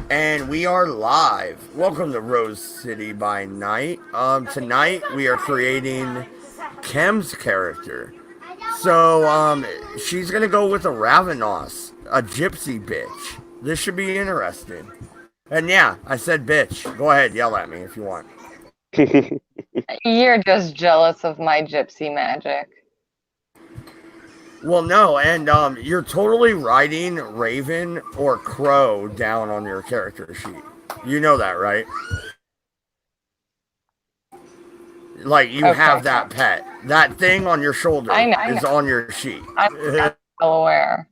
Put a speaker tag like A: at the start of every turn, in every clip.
A: And we are live. Welcome to Rose City by Night. Tonight we are creating Chems' character. So, she's gonna go with a Ravenos, a gypsy bitch. This should be interesting. And yeah, I said bitch. Go ahead, yell at me if you want.
B: You're just jealous of my gypsy magic.
A: Well, no, and you're totally writing Raven or Crow down on your character sheet. You know that, right? Like you have that pet. That thing on your shoulder is on your sheet.
B: I'm well aware.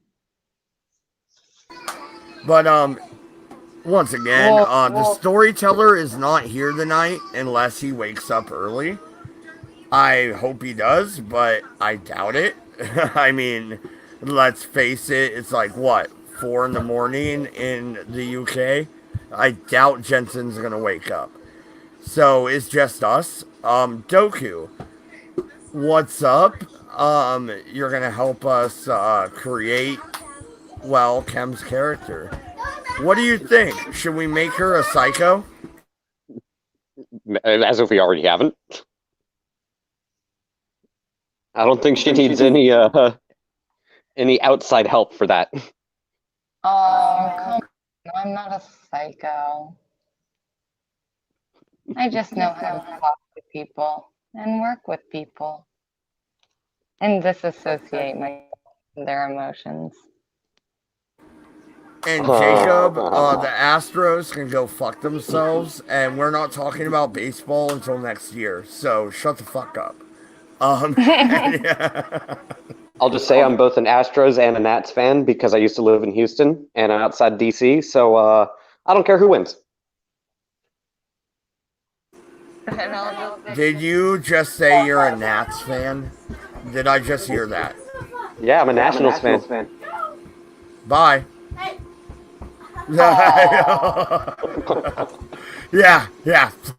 A: But once again, the storyteller is not here tonight unless he wakes up early. I hope he does, but I doubt it. I mean, let's face it, it's like what, 4 in the morning in the UK? I doubt Jensen's gonna wake up. So it's just us. Doku, what's up? You're gonna help us create, well, Chem's character. What do you think? Should we make her a psycho?
C: As if we already haven't. I don't think she needs any outside help for that.
B: Oh, come on. I'm not a psycho. I just know how to talk to people and work with people and disassociate their emotions.
A: And Jacob, the Astros can go fuck themselves, and we're not talking about baseball until next year, so shut the fuck up.
C: I'll just say I'm both an Astros and a Nats fan because I used to live in Houston and I'm outside DC, so I don't care who wins.
A: Did you just say you're a Nats fan? Did I just hear that?
C: Yeah, I'm a Nationals fan.
A: Bye. yeah,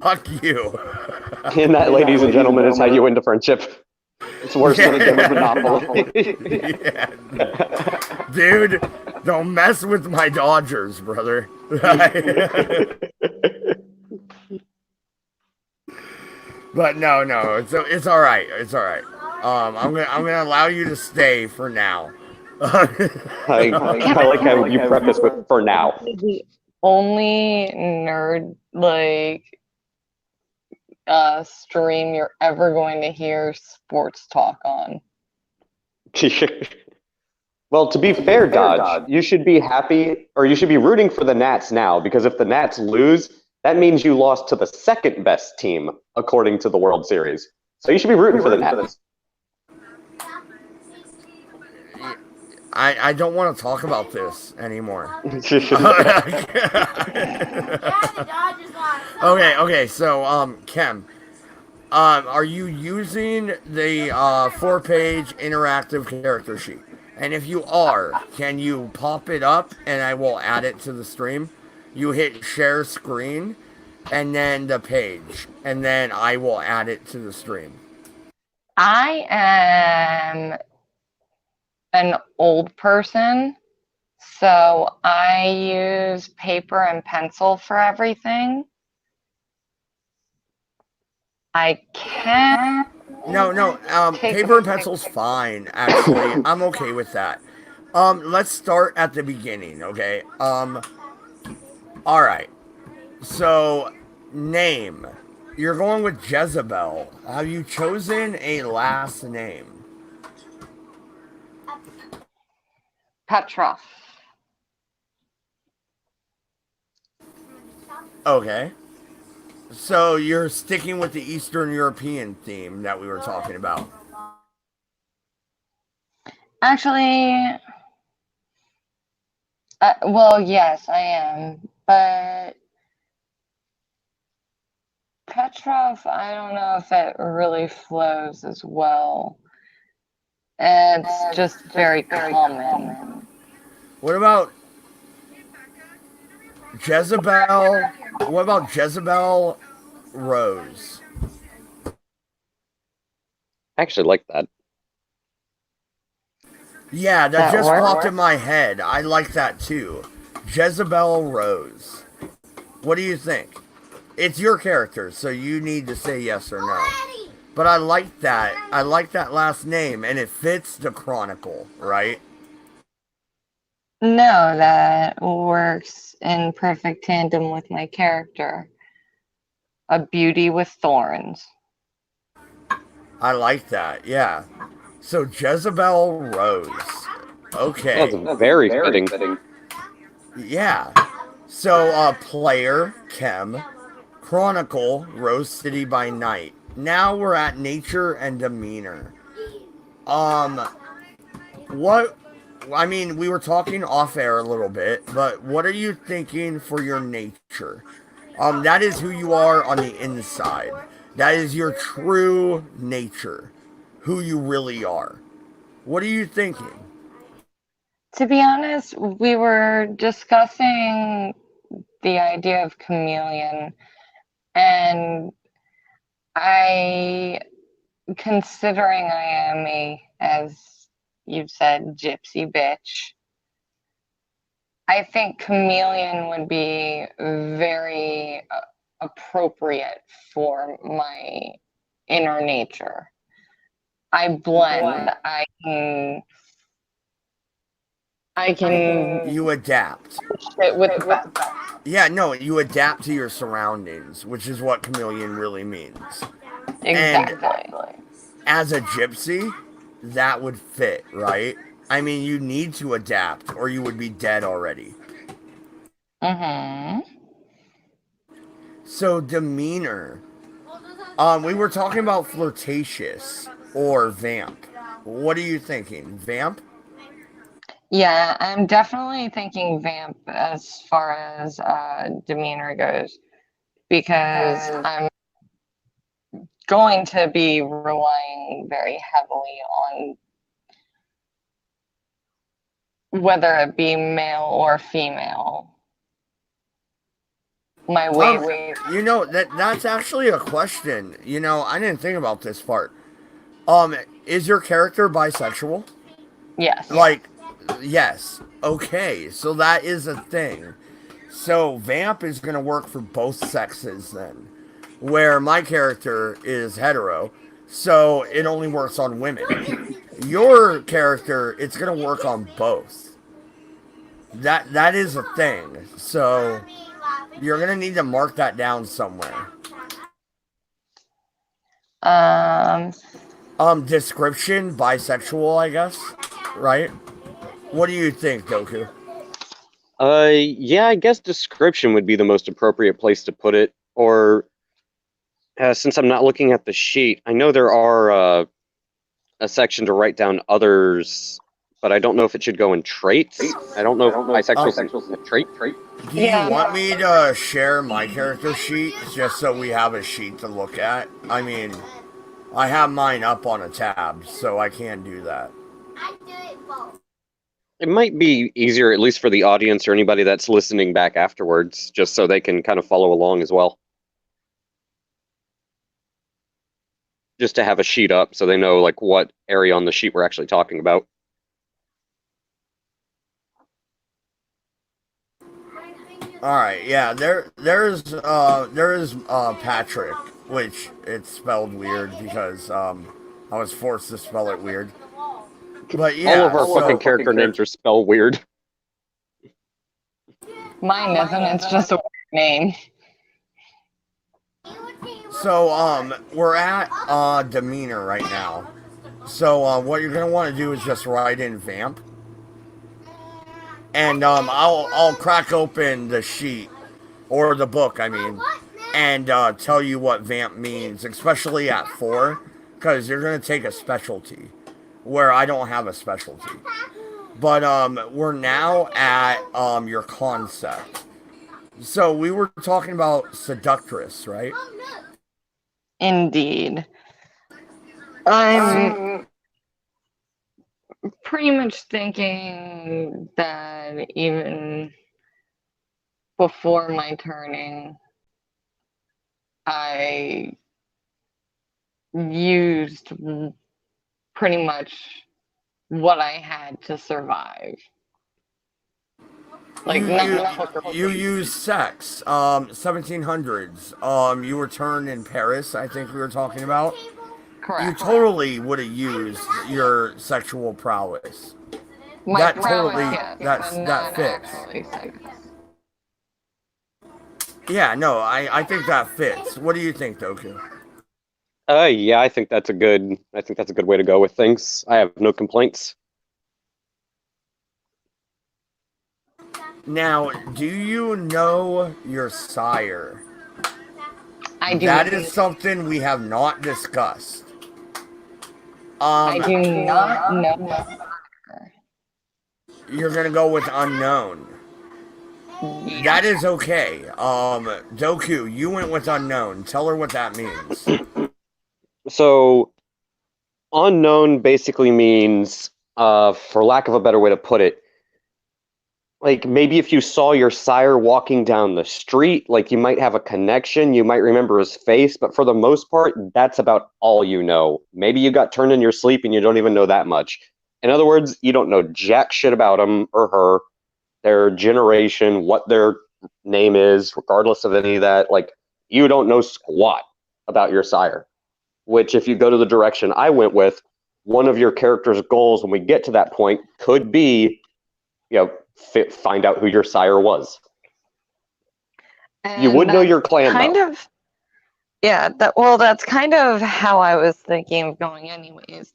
A: fuck you.
C: And that, ladies and gentlemen, is how you win the friendship. It's worse than a game of Monopoly.
A: Yeah. Dude, don't mess with my Dodgers, brother. But no, it's all right. It's all right. I'm gonna allow you to stay for now.
C: I like how you preface with "for now."
B: The only nerd stream you're ever going to hear sports talk on.
C: Well, to be fair, Dodge, you should be happy, or you should be rooting for the Nats now, because if the Nats lose, that means you lost to the second best team according to the World Series. So you should be rooting for the Nats.
A: I don't want to talk about this anymore. Okay, so Chem, are you using the 4-page interactive character sheet? And if you are, can you pop it up and I will add it to the stream? You hit share screen and then the page, and then I will add it to the stream.
B: I am an old person, so I use paper and pencil for everything. I can.
A: No, paper and pencil's fine, actually. I'm okay with that. Let's start at the beginning, okay? Alright. So, name. You're going with Jezebel. Have you chosen a last name?
B: Petrov.
A: Okay. So you're sticking with the Eastern European theme that we were talking about.
B: Actually, well, yes, I am. But Petrov, I don't know if it really flows as well. It's just very common.
A: What about Jezebel? What about Jezebel Rose?
C: I actually like that.
A: Yeah, that just popped in my head. I like that too. Jezebel Rose. What do you think? It's your character, so you need to say yes or no. But I like that. I like that last name, and it fits the Chronicle, right?
B: No, that works in perfect tandem with my character. A beauty with thorns.
A: I like that, yeah. So Jezebel Rose.
C: That's
A: Okay.
C: very fitting.
A: Yeah. So player, Chem, Chronicle, Rose City by Night. Now we're at nature and demeanor. Um what I mean, we were talking off air a little bit, but what are you thinking for your nature? That is who you are on the inside. That is your true nature. Who you really are. What are you thinking?
B: To be honest, we were discussing the idea of chameleon, and I, considering I am as you said, gypsy bitch, I think chameleon would be very appropriate for my inner nature. I blend. I can
A: You adapt.
B: sit with the best.
A: Yeah, no, you adapt to your surroundings, which is what chameleon really means.
B: Exactly.
A: As a gypsy, that would fit, right? I mean, you need to adapt, or you would be dead already.
B: Mm-hmm.
A: So demeanor. We were talking about flirtatious or vamp. What are you thinking? Vamp?
B: Yeah, I'm definitely thinking vamp as far as demeanor goes because I'm going to be relying very heavily on whether it be male or female. My weight.
A: You know that's actually a question. You know, I didn't think about this part. Is your character bisexual?
B: Yes.
A: Like, yes. Okay, so that is a thing. So vamp is gonna work for both sexes then, where my character is hetero, so it only works on women. Your character, it's gonna work on both. That is a thing. So you're gonna need to mark that down somewhere.
B: Um,
A: Description bisexual, I guess, right? What do you think, Goku?
C: Yeah, I guess description would be the most appropriate place to put it. Or since I'm not looking at the sheet, I know there are a section to write down others, but I don't know if it should go in traits. I don't know if bisexual is a trait.
A: Do you want me to share my character sheet just so we have a sheet to look at? I mean, I have mine up on a tab, so I can do that.
C: It might be easier, at least for the audience or anybody that's listening back afterwards, just so they can kind of follow along as well. Just to have a sheet up so they know like what area on the sheet we're actually talking about.
A: All right, yeah. There's Patrick, which it's spelled weird because I was forced to spell it weird. But yeah,
C: all of our fucking character names are spelled weird.
B: mine isn't. It's just a weird name.
A: So we're at demeanor right now. So what you're gonna want to do is just write in vamp, and I'll crack open the sheet or the book, I mean, and tell you what vamp means, especially at 4, because you're gonna take a specialty where I don't have a specialty. But we're now at your concept. So we were talking about seductress, right?
B: Indeed. I'm pretty much thinking that even before my turning, I used pretty much what I had to survive. Like not hooker.
A: You use sex. 1700s. You were turned in Paris. I think we were talking about. You
B: Correct.
A: totally would have used your sexual prowess.
B: My
A: That
B: prowess,
A: totally
B: yes,
A: that
B: but
A: that
B: not
A: fits.
B: actually sex.
A: Yeah, no, I think that fits. What do you think, Doku?
C: Yeah, I think that's a good way to go with things. I have no complaints.
A: Now, do you know your sire?
B: I do.
A: That is something we have not discussed.
B: I do not know.
A: You're gonna go with unknown. That is okay. Doku, you went with unknown. Tell her what that means.
C: So, unknown basically means, for lack of a better way to put it, like maybe if you saw your sire walking down the street, like you might have a connection, you might remember his face, but for the most part, that's about all you know. Maybe you got turned in your sleep and you don't even know that much. In other words, you don't know jack shit about him or her, their generation, what their name is, regardless of any of that. Like, you don't know squat about your sire. Which, if you go to the direction I went with, one of your character's goals when we get to that point could be, find out who your sire was.
B: And
C: You would know your clan,
B: kind
C: though.
B: of. Yeah, that's kind of how I was thinking of going anyways.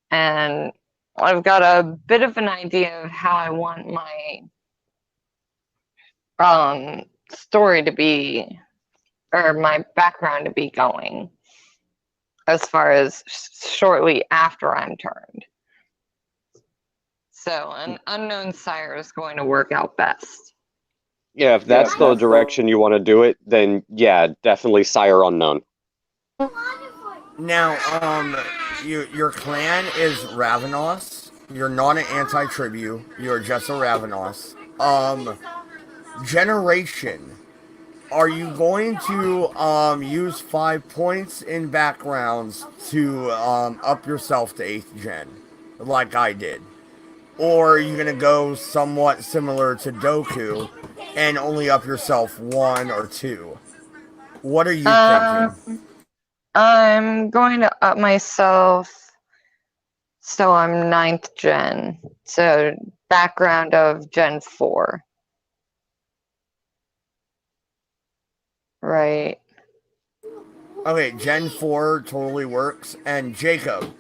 B: And I've got a bit of an idea of how I want my story to be, or my background to be going, as far as shortly after I'm turned. So an unknown sire is going to work out best.
C: Yeah, if that's the direction you want to do it, then yeah, definitely sire unknown.
A: Now, your clan is Ravenos. You're not an anti-tribu. You're just a Ravenos. Generation. Are you going to use 5 points in backgrounds to up yourself to 8th gen, like I did? Or are you going to go somewhat similar to Doku and only up yourself 1 or 2? What are you thinking?
B: I'm going to up myself so I'm 9th gen. So background of Gen 4. Right.
A: Okay, Gen 4 totally works. And Jacob.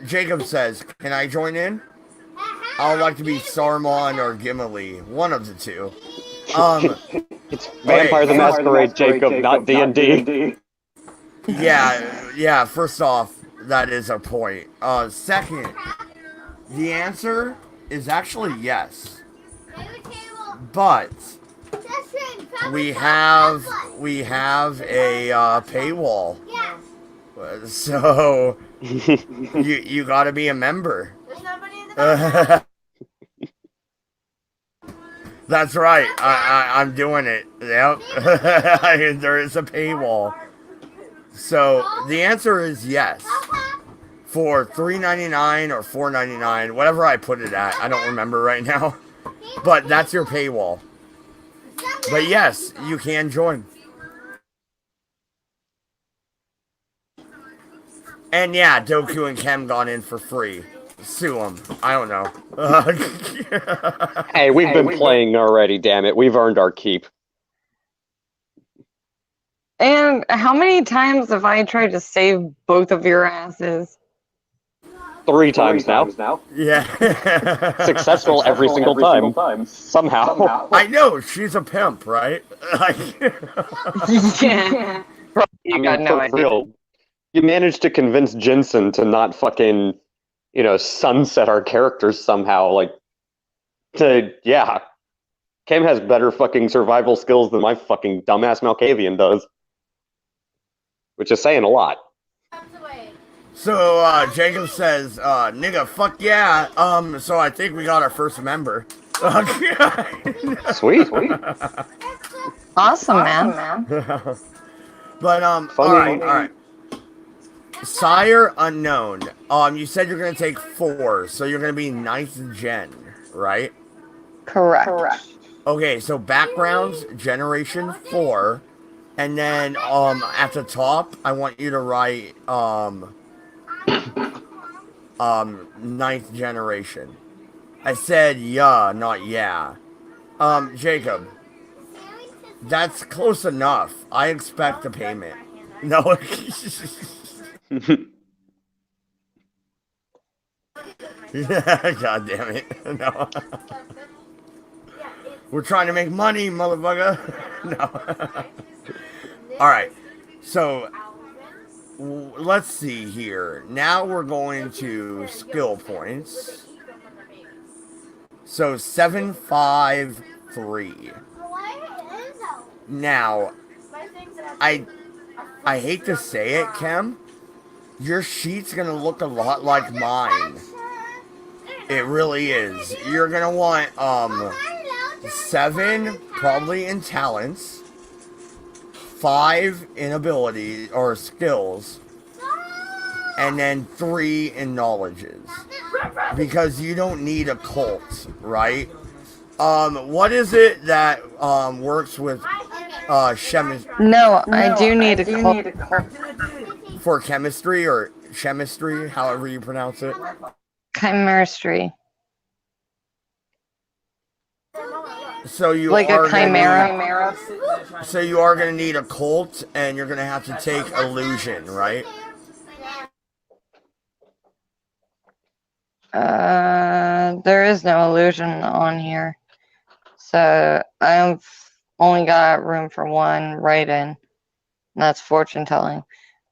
A: Jacob says, can I join in? I would like to be Saruman or Gimli. One of the two.
C: It's Vampire the Masquerade, Jacob, not D&D.
A: Yeah, first off, that is a point. Second, the answer is actually yes. But we have a paywall. So you got to be a member. There's nobody in the back. That's right. I'm doing it. Yep. There is a paywall. So the answer is yes. For $3.99 or $4.99, whatever I put it at, I don't remember right now. But that's your paywall. But yes, you can join. And yeah, Doku and Kem got in for free. Sue them. I don't know.
C: Hey, we've been playing already, damn it. We've earned our keep.
B: And how many times have I tried to save both of your asses?
C: 3 times now.
A: Yeah.
C: Successful every single time. Somehow.
A: I know, she's a pimp, right?
B: Yeah. You got no idea.
C: Real. You managed to convince Jensen to not fucking, sunset our characters somehow. Yeah. Kim has better fucking survival skills than my fucking dumbass Malkavian does. Which is saying a lot.
A: So, Jacob says, nigga, fuck yeah. So I think we got our first member.
C: Sweet.
B: Awesome, man.
A: But, alright. Sire unknown. You said you're gonna take 4, so you're gonna be 9th gen, right?
B: Correct.
A: Okay, so backgrounds, generation 4, and then at the top, I want you to write ninth generation. I said yeah, not yeah. Jacob, that's close enough. I expect a payment. No. God damn it. No. We're trying to make money, motherfucker. No. All right. So let's see here. Now we're going to skill points. So 753. Now, I hate to say it, Kem. Your sheet's gonna look a lot like mine. It really is. You're gonna want 7 probably in talents, 5 in ability or skills, and then 3 in knowledges. Because you don't need a cult, right? What is it that works with chemistry?
B: No, I do need a call.
A: For chemistry or chemistry, however you pronounce it.
B: Chemistry.
A: So you
B: Like
A: are
B: a chimera.
A: So you are going to need a cult, and you're going to have to take illusion, right?
B: There is no illusion on here. So I've only got room for one right in. And that's fortune telling.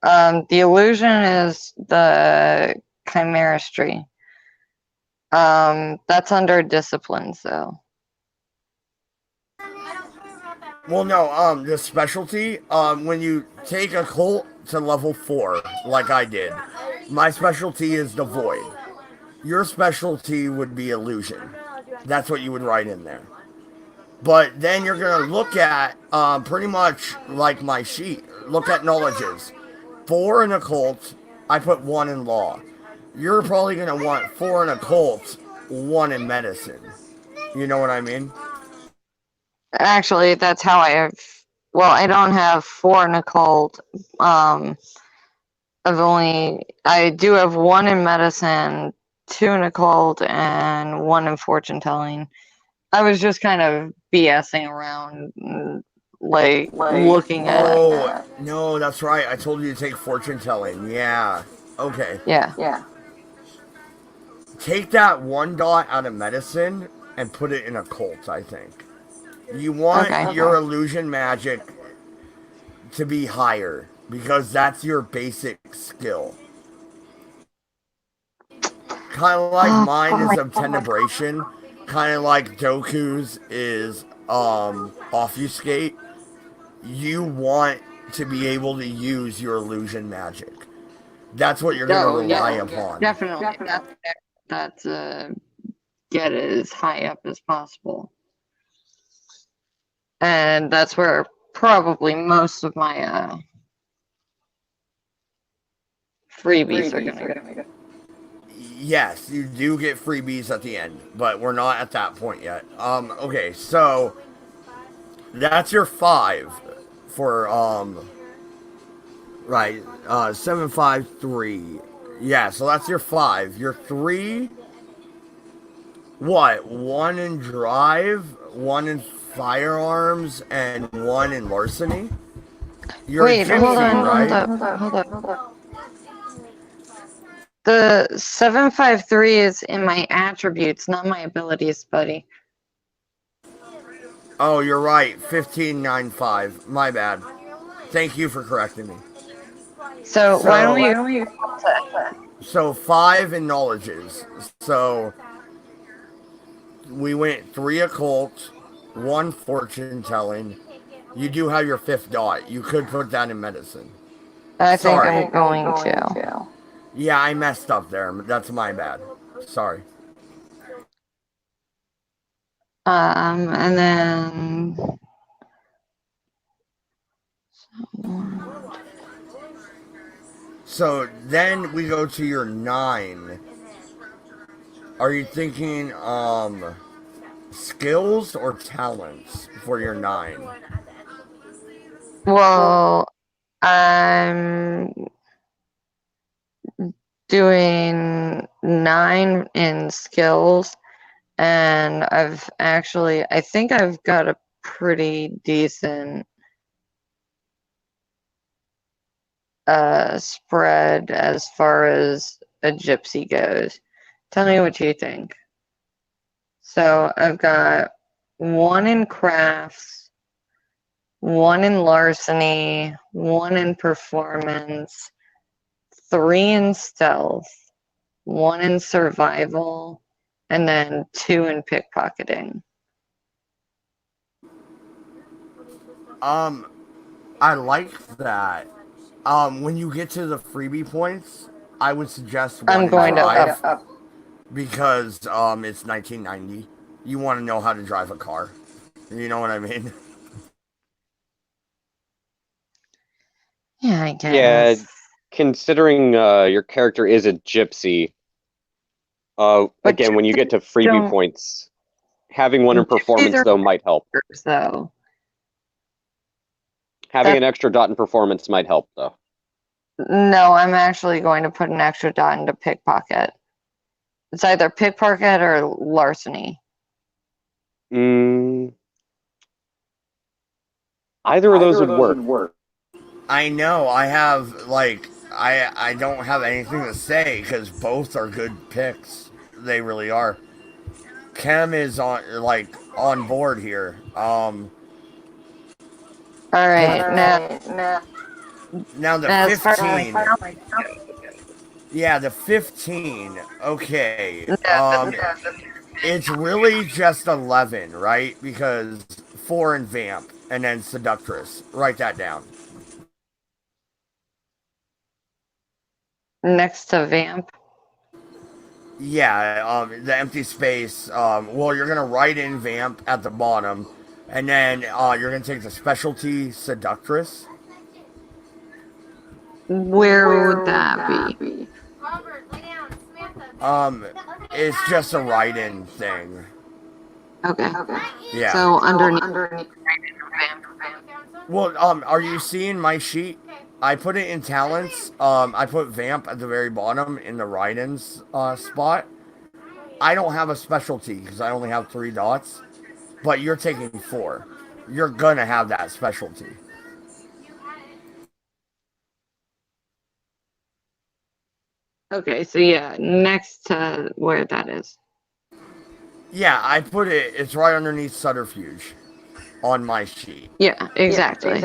B: The illusion is the chimistry. That's under disciplines though.
A: Well, no, the specialty, when you take a cult to level 4, like I did, my specialty is the void. Your specialty would be illusion. That's what you would write in there. But then you're going to look at, pretty much like my sheet, look at knowledges. 4 in occult, I put 1 in law. You're probably going to want 4 in occult, 1 in medicine. You know what I mean?
B: Actually, that's how I have. Well, I don't have 4 in occult. I do have 1 in medicine, 2 in occult, and 1 in fortune telling. I was just kind of BSing around, like looking at.
A: Oh, no, that's right. I told you to take fortune telling. Yeah. Okay.
B: Yeah.
A: Take that 1 dot out of medicine and put it in occult, I think. You want your illusion magic to be higher because that's your basic skill. Kind of like mine is obtenebration, kind of like Doku's is obfuscate. You want to be able to use your illusion magic. That's what you're going to rely upon.
B: Definitely. That's get it as high up as possible. And that's where probably most of my freebies are going to go.
A: Yes, you do get freebies at the end, but we're not at that point yet. Okay, so that's your 5 for right, 753. Yeah, so that's your 5. Your 3, what? 1 in drive, 1 in firearms, and 1 in larceny? You're
B: Wait, hold
A: right?
B: up. The 753 is in my attributes, not my abilities, buddy.
A: Oh, you're right. 1595. My bad. Thank you for correcting me.
B: So why don't we?
A: So 5 in knowledges. So we went 3 occult, 1 fortune telling. You do have your 5th dot. You could put that in medicine.
B: I think I'm going to.
A: Yeah, I messed up there. That's my bad. Sorry.
B: And then
A: So then we go to your 9. Are you thinking skills or talents for your 9?
B: Well, I'm doing 9 in skills, and I think I've got a pretty decent spread as far as a gypsy goes. Tell me what you think. So I've got 1 in crafts, 1 in larceny, 1 in performance, 3 in stealth, 1 in survival, and then 2 in pickpocketing.
A: I like that. When you get to the freebie points, I would suggest 1
B: I'm
A: in
B: going to
A: drive
B: up.
A: because it's 1990. You want to know how to drive a car. You know what I mean?
B: Yeah, I guess.
C: Yeah, considering your character is a gypsy, again, when you get to freebie points, having 1 in performance, though, might help.
B: So
C: Having an extra dot in performance might help, though.
B: no, I'm actually going to put an extra dot into pickpocket. It's either pickpocket or larceny.
C: Either of those would work.
A: I know. I have I don't have anything to say because both are good picks. They really are. Chem is on board here.
B: All right,
A: now the
B: as far
A: 15. Yeah, the 15. Okay. It's really just 11, right? Because 4 in Vamp and then Seductress. Write that down.
B: next to Vamp.
A: Yeah, the empty space. Well, you're gonna write in Vamp at the bottom, and then you're gonna take the specialty Seductress.
B: Where would that be?
A: It's just a write-in thing.
B: Okay.
A: Yeah.
B: So underneath.
A: Well, are you seeing my sheet? I put it in talents. I put Vamp at the very bottom in the write-ins spot. I don't have a specialty because I only have 3 dots, but you're taking 4. You're gonna have that specialty.
B: Okay, so yeah, next to where that is.
A: Yeah, I put it. It's right underneath Subterfuge on my sheet.
B: Yeah, exactly.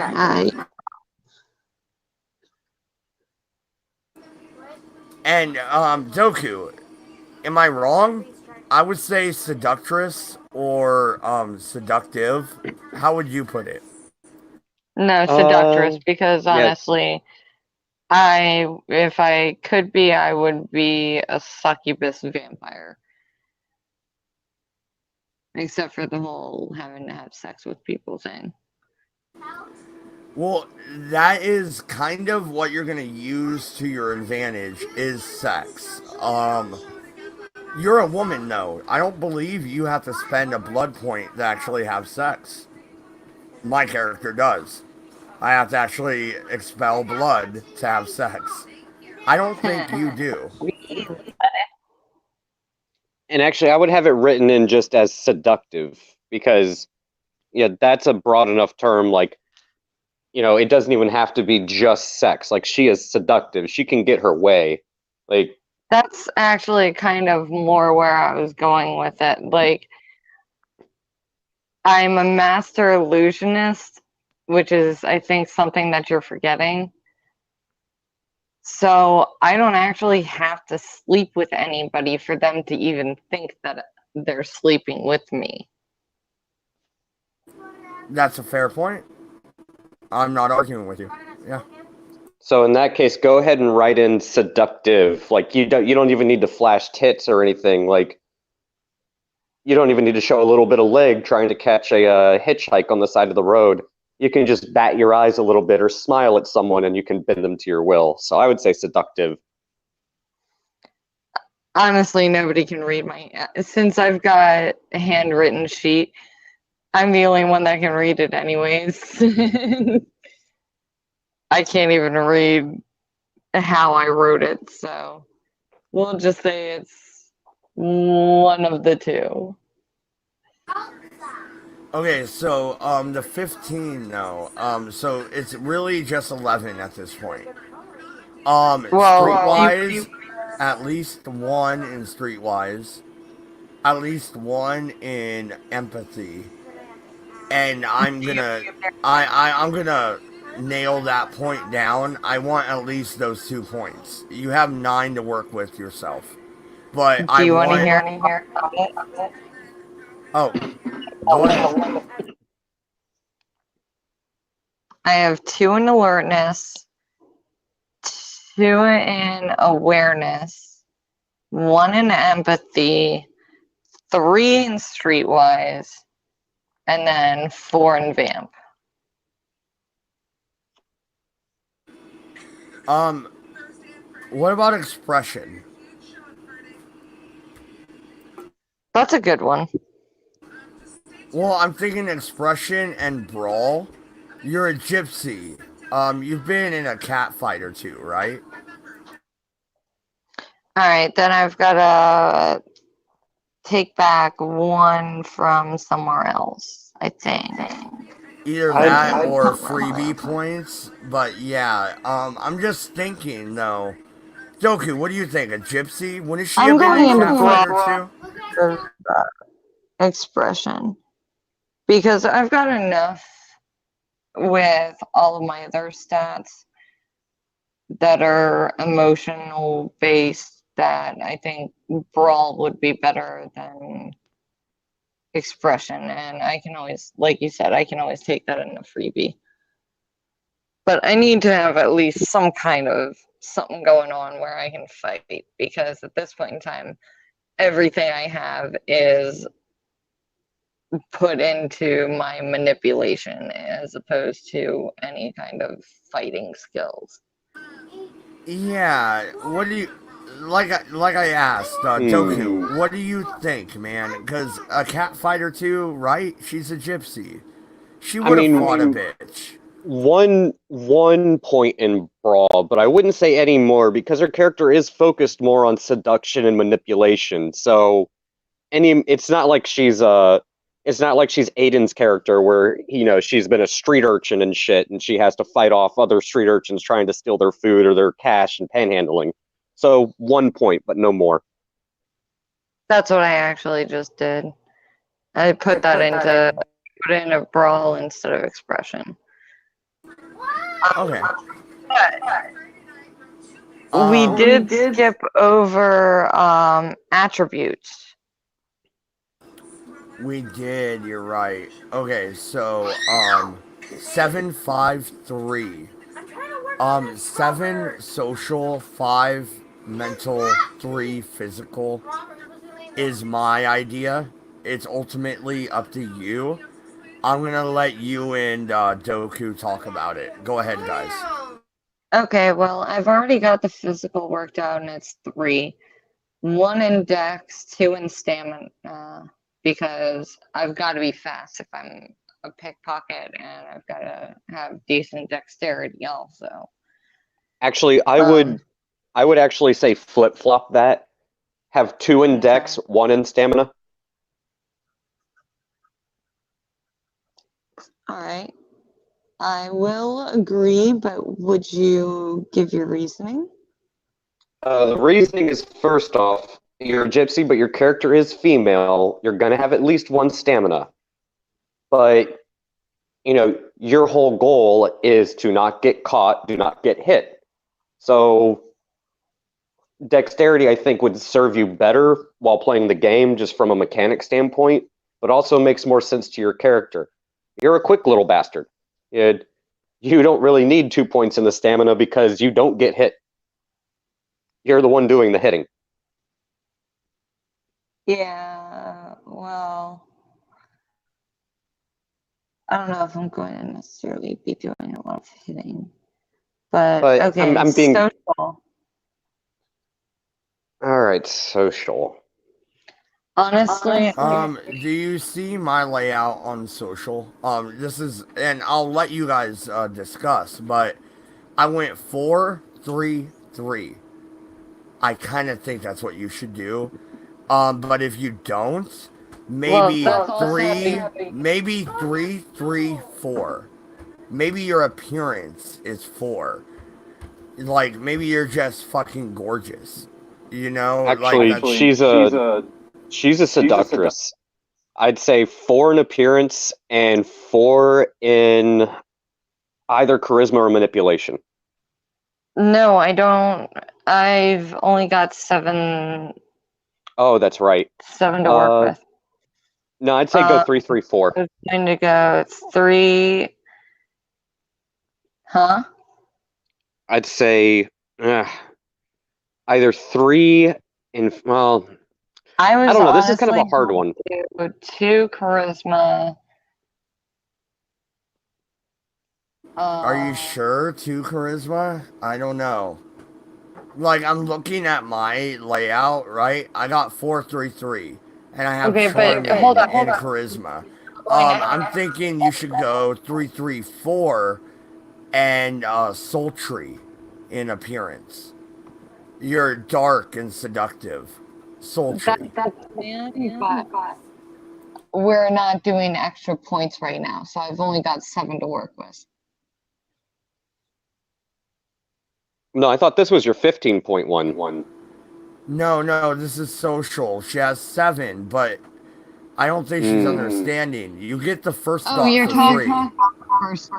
A: And Doku, am I wrong? I would say Seductress or Seductive. How would you put it?
B: No, seductress, because honestly, if I could be, I would be a succubus vampire. Except for the whole having to have sex with people thing.
A: Well, that is kind of what you're gonna use to your advantage is sex. You're a woman though. I don't believe you have to spend a blood point to actually have sex. My character does. I have to actually expel blood to have sex. I don't think you do.
C: And actually, I would have it written in just as seductive because, yeah, that's a broad enough term. Like, it doesn't even have to be just sex. Like, she is seductive. She can get her way. Like,
B: that's actually kind of more where I was going with it. Like, I'm a master illusionist, which is, I think, something that you're forgetting. So I don't actually have to sleep with anybody for them to even think that they're sleeping with me.
A: That's a fair point. I'm not arguing with you. Yeah.
C: So in that case, go ahead and write in seductive. Like you don't even need to flash tits or anything. Like you don't even need to show a little bit of leg trying to catch a hitchhike on the side of the road. You can just bat your eyes a little bit or smile at someone and you can bend them to your will. So I would say seductive.
B: Honestly, nobody can read since I've got a handwritten sheet, I'm the only one that can read it anyways. I can't even read how I wrote it, so we'll just say it's one of the two.
A: Okay, so the 15 though. So it's really just 11 at this point.
B: Well,
A: Streetwise, at least one in Streetwise, at least one in Empathy, and I'm gonna nail that point down. I want at least those 2 points. You have 9 to work with yourself, but
B: do
A: I
B: you want to
A: want.
B: hear about it?
A: Oh, go ahead.
B: I have 2 in alertness, 2 in awareness, 1 in empathy, 3 in streetwise, and then 4 in vamp.
A: What about expression?
B: That's a good one.
A: Well, I'm thinking expression and brawl. You're a gypsy. You've been in a cat fight or two, right?
B: All right, then I've got to take back 1 from somewhere else, I think.
A: Either that or freebie points. But yeah, I'm just thinking though. Doku, what do you think? A gypsy? Wouldn't she
B: I'm
A: have been
B: going
A: in
B: into
A: cat fight or two?
B: expression because I've got enough with all of my other stats that are emotional based that I think brawl would be better than expression. And I can always, like you said, I can always take that in a freebie. But I need to have at least some kind of something going on where I can fight because at this point in time, everything I have is put into my manipulation as opposed to any kind of fighting skills.
A: Yeah. What do you like? I asked Doku. What do you think, man? Because a cat fight or two, right? She's a gypsy. She
C: I
A: would have fought a
C: mean,
A: bitch.
C: one point in Brawl, but I wouldn't say any more because her character is focused more on seduction and manipulation. So it's not like it's not like she's Aiden's character where she's been a street urchin and shit, and she has to fight off other street urchins trying to steal their food or their cash and panhandling. So 1 point, but no more.
B: That's what I actually just did. I put that into put it in a brawl instead of expression.
A: Okay.
B: We did skip over attributes.
A: We did. You're right. Okay, so 753. 7 social, 5 mental, 3 physical is my idea. It's ultimately up to you. I'm gonna let you and Doku talk about it. Go ahead, guys.
B: Okay, well, I've already got the physical worked out, and it's 3. 1 in dex, 2 in stamina, because I've got to be fast if I'm a pickpocket, and I've got to have decent dexterity also.
C: Actually, I would actually say flip flop that. Have 2 in dex, 1 in stamina.
B: All right. I will agree, but would you give your reasoning?
C: The reasoning is first off, you're a gypsy, but your character is female. You're gonna have at least 1 stamina. But your whole goal is to not get caught, do not get hit. So dexterity, I think, would serve you better while playing the game, just from a mechanic standpoint, but also makes more sense to your character. You're a quick little bastard. You don't really need 2 points in the stamina because you don't get hit. You're the one doing the hitting.
B: Yeah, well, I don't know if I'm going to necessarily be doing a lot of hitting, but
C: But
B: okay,
C: I'm being
B: social.
C: All right, social.
B: Honestly,
A: Do you see my layout on social? This is, and I'll let you guys discuss, but I went 4-3-3. I kind of think that's what you should do. But if you don't,
B: well,
A: maybe
B: that's also
A: maybe 3-3-4. Maybe your appearance is 4. Like maybe you're just fucking gorgeous. You know, like
C: Actually,
A: that's
C: she's a seductress. I'd say 4 in appearance and 4 in either charisma or manipulation.
B: no, I don't. I've only got seven
C: Oh, that's right.
B: to work with.
C: No, I'd say go
B: Um,
C: 3-3-4.
B: it's going to go 3. Huh?
C: I'd say either 3 in. Well,
B: I
C: I
B: was
C: don't know. This is kind of a
B: honestly
C: hard one.
B: going to do 2 charisma.
A: Are you sure 2 charisma? I don't know. Like I'm looking at my layout, right? I got 4-3-3, and I have
B: Okay, but
A: charming
B: hold on.
A: and charisma.
B: Going
A: I'm thinking you should go 3-3-4 and sultry in appearance. You're dark and seductive, sultry.
B: that's plan, but we're not doing extra points right now, so I've only got 7 to work with.
C: No, I thought this was your 15.1.
A: No, this is social. She has 7, but I don't think she's understanding. You get the first
B: Oh,
A: dot
B: you're
A: for
B: talking
A: free.
B: first.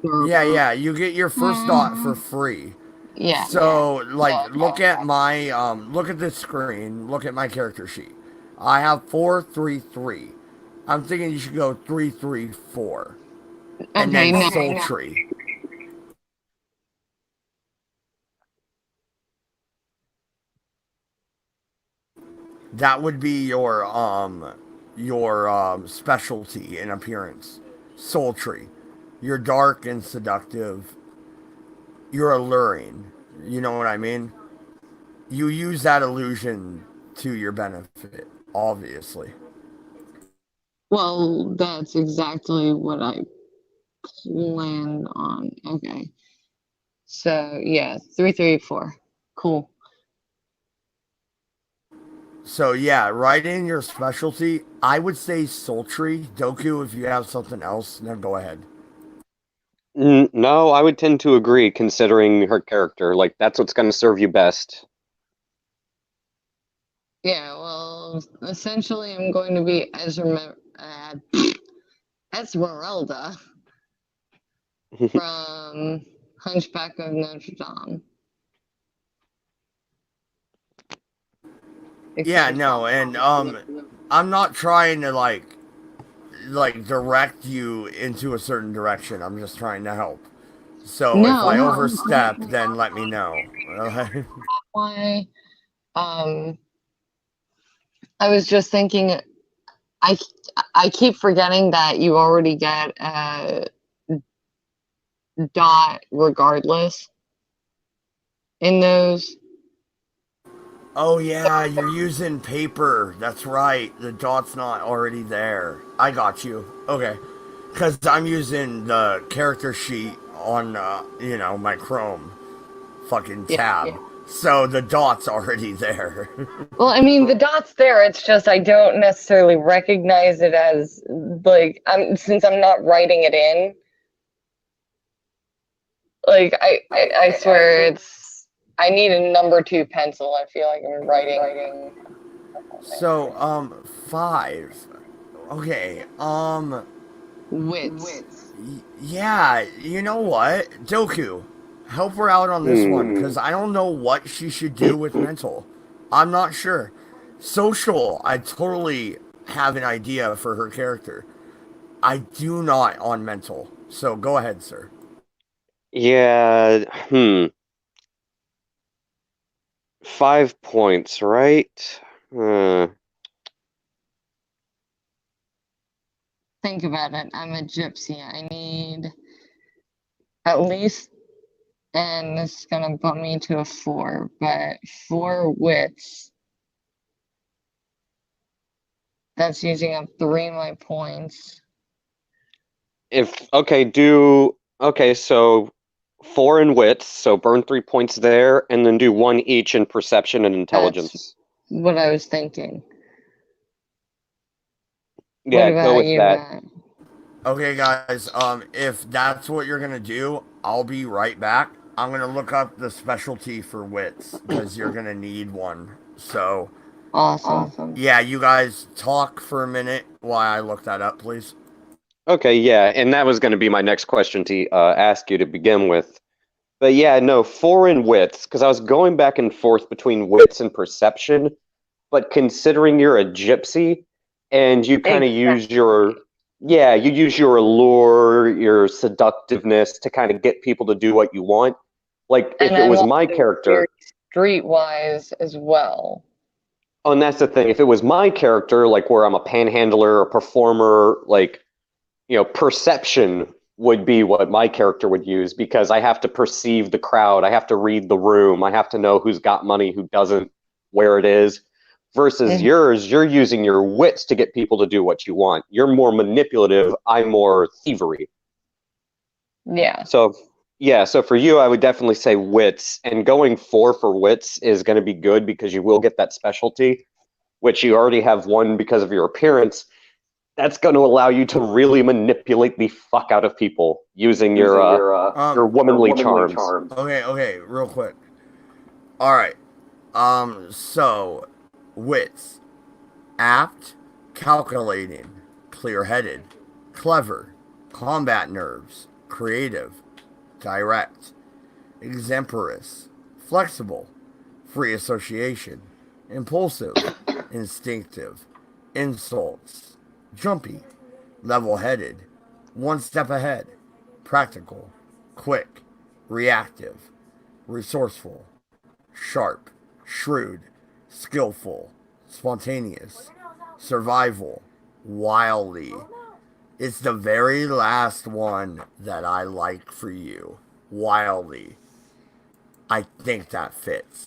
B: Dude,
A: Yeah, you get your first dot for free.
B: yeah.
A: So, like, look at my look at this screen. Look at my character sheet. I have 4-3-3. I'm thinking you should go 3-3-4, and
B: Okay,
A: then
B: no.
A: sultry. That would be your specialty in appearance. Sultry. You're dark and seductive. You're alluring. You know what I mean? You use that illusion to your benefit, obviously.
B: Well, that's exactly what I planned on. Okay. So, yeah, 3-3-4. Cool.
A: So yeah, write in your specialty. I would say sultry. Doku, if you have something else, then go ahead.
C: No, I would tend to agree, considering her character. Like, that's what's going to serve you best.
B: Yeah, well, essentially, I'm going to be Esmeralda from Hunchback of Notre Dame.
A: Yeah, no, and I'm not trying to like direct you into a certain direction. I'm just trying to help. So if I
B: No,
A: overstep, then let me know.
B: why? Um, I was just thinking, I I keep forgetting that you already get a dot regardless in those.
A: Oh yeah, you're using paper. That's right. The dot's not already there. I got you. Okay. Cuz I'm using the character sheet on my Chrome fucking
B: Yeah.
A: tab. So the dot's already there.
B: Well, I mean, the dot's there. It's just I don't necessarily recognize it as like since I'm not writing it in. Like I swear it's I need a number 2 pencil. I feel like I'm writing.
A: So 5. Okay.
B: Wits.
A: Yeah, you know what? Doku, help her out on this one cuz I don't know what she should do with mental. I'm not sure. Social, I totally have an idea for her character. I do not on mental. So go ahead, sir.
C: Yeah, 5 points, right? Uh,
B: Think about it. I'm a gypsy. I need at least and this is gonna bump me to a 4, but 4 wits. That's using up 3 of my points.
C: So 4 in wits, so burn 3 points there, and then do 1 each in perception and intelligence.
B: What I was thinking.
C: Yeah,
B: What
C: go
B: about
C: with
B: you,
C: that.
B: Matt?
A: Okay, guys. If that's what you're gonna do, I'll be right back. I'm gonna look up the specialty for wits because you're gonna need one. So,
B: Awesome.
A: yeah, you guys talk for a minute while I look that up, please.
C: Okay, yeah, and that was going to be my next question to ask you to begin with. But yeah, no, 4 in wits, because I was going back and forth between wits and perception, but considering you're a gypsy and you kind of use you use your allure, your seductiveness to kind of get people to do what you want. Like if
B: And
C: it
B: I'm
C: was my
B: also very
C: character,
B: streetwise as well.
C: oh, and that's the thing. If it was my character, like where I'm a panhandler, a performer, like, perception would be what my character would use because I have to perceive the crowd. I have to read the room. I have to know who's got money, who doesn't, where it is. Versus
B: Mhm.
C: yours, you're using your wits to get people to do what you want. You're more manipulative. I'm more thievery.
B: Yeah.
C: So, yeah, so for you, I would definitely say wits. And going 4 for wits is going to be good because you will get that specialty, which you already have one because of your appearance. That's going to allow you to really manipulate the fuck out of people using your womanly charms.
A: Okay, real quick. All right. So, wits: apt, calculating, clear-headed, clever, combat nerves, creative, direct, exemplarous, flexible, free association, impulsive, instinctive, insults, jumpy, level headed, one step ahead, practical, quick, reactive, resourceful, sharp, shrewd, skillful, spontaneous, survival, wily. It's the very last one that I like for you. Wildly. I think that fits.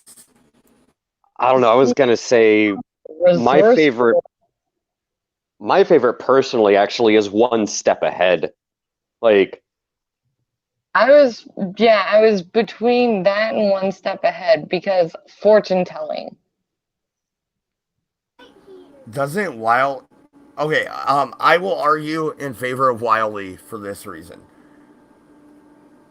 C: I don't know. I was going to say my
B: Resourceful.
C: favorite personally actually is one step ahead. Like,
B: I was between that and one step ahead because fortune telling.
A: Doesn't Wild. Okay, I will argue in favor of Wily for this reason.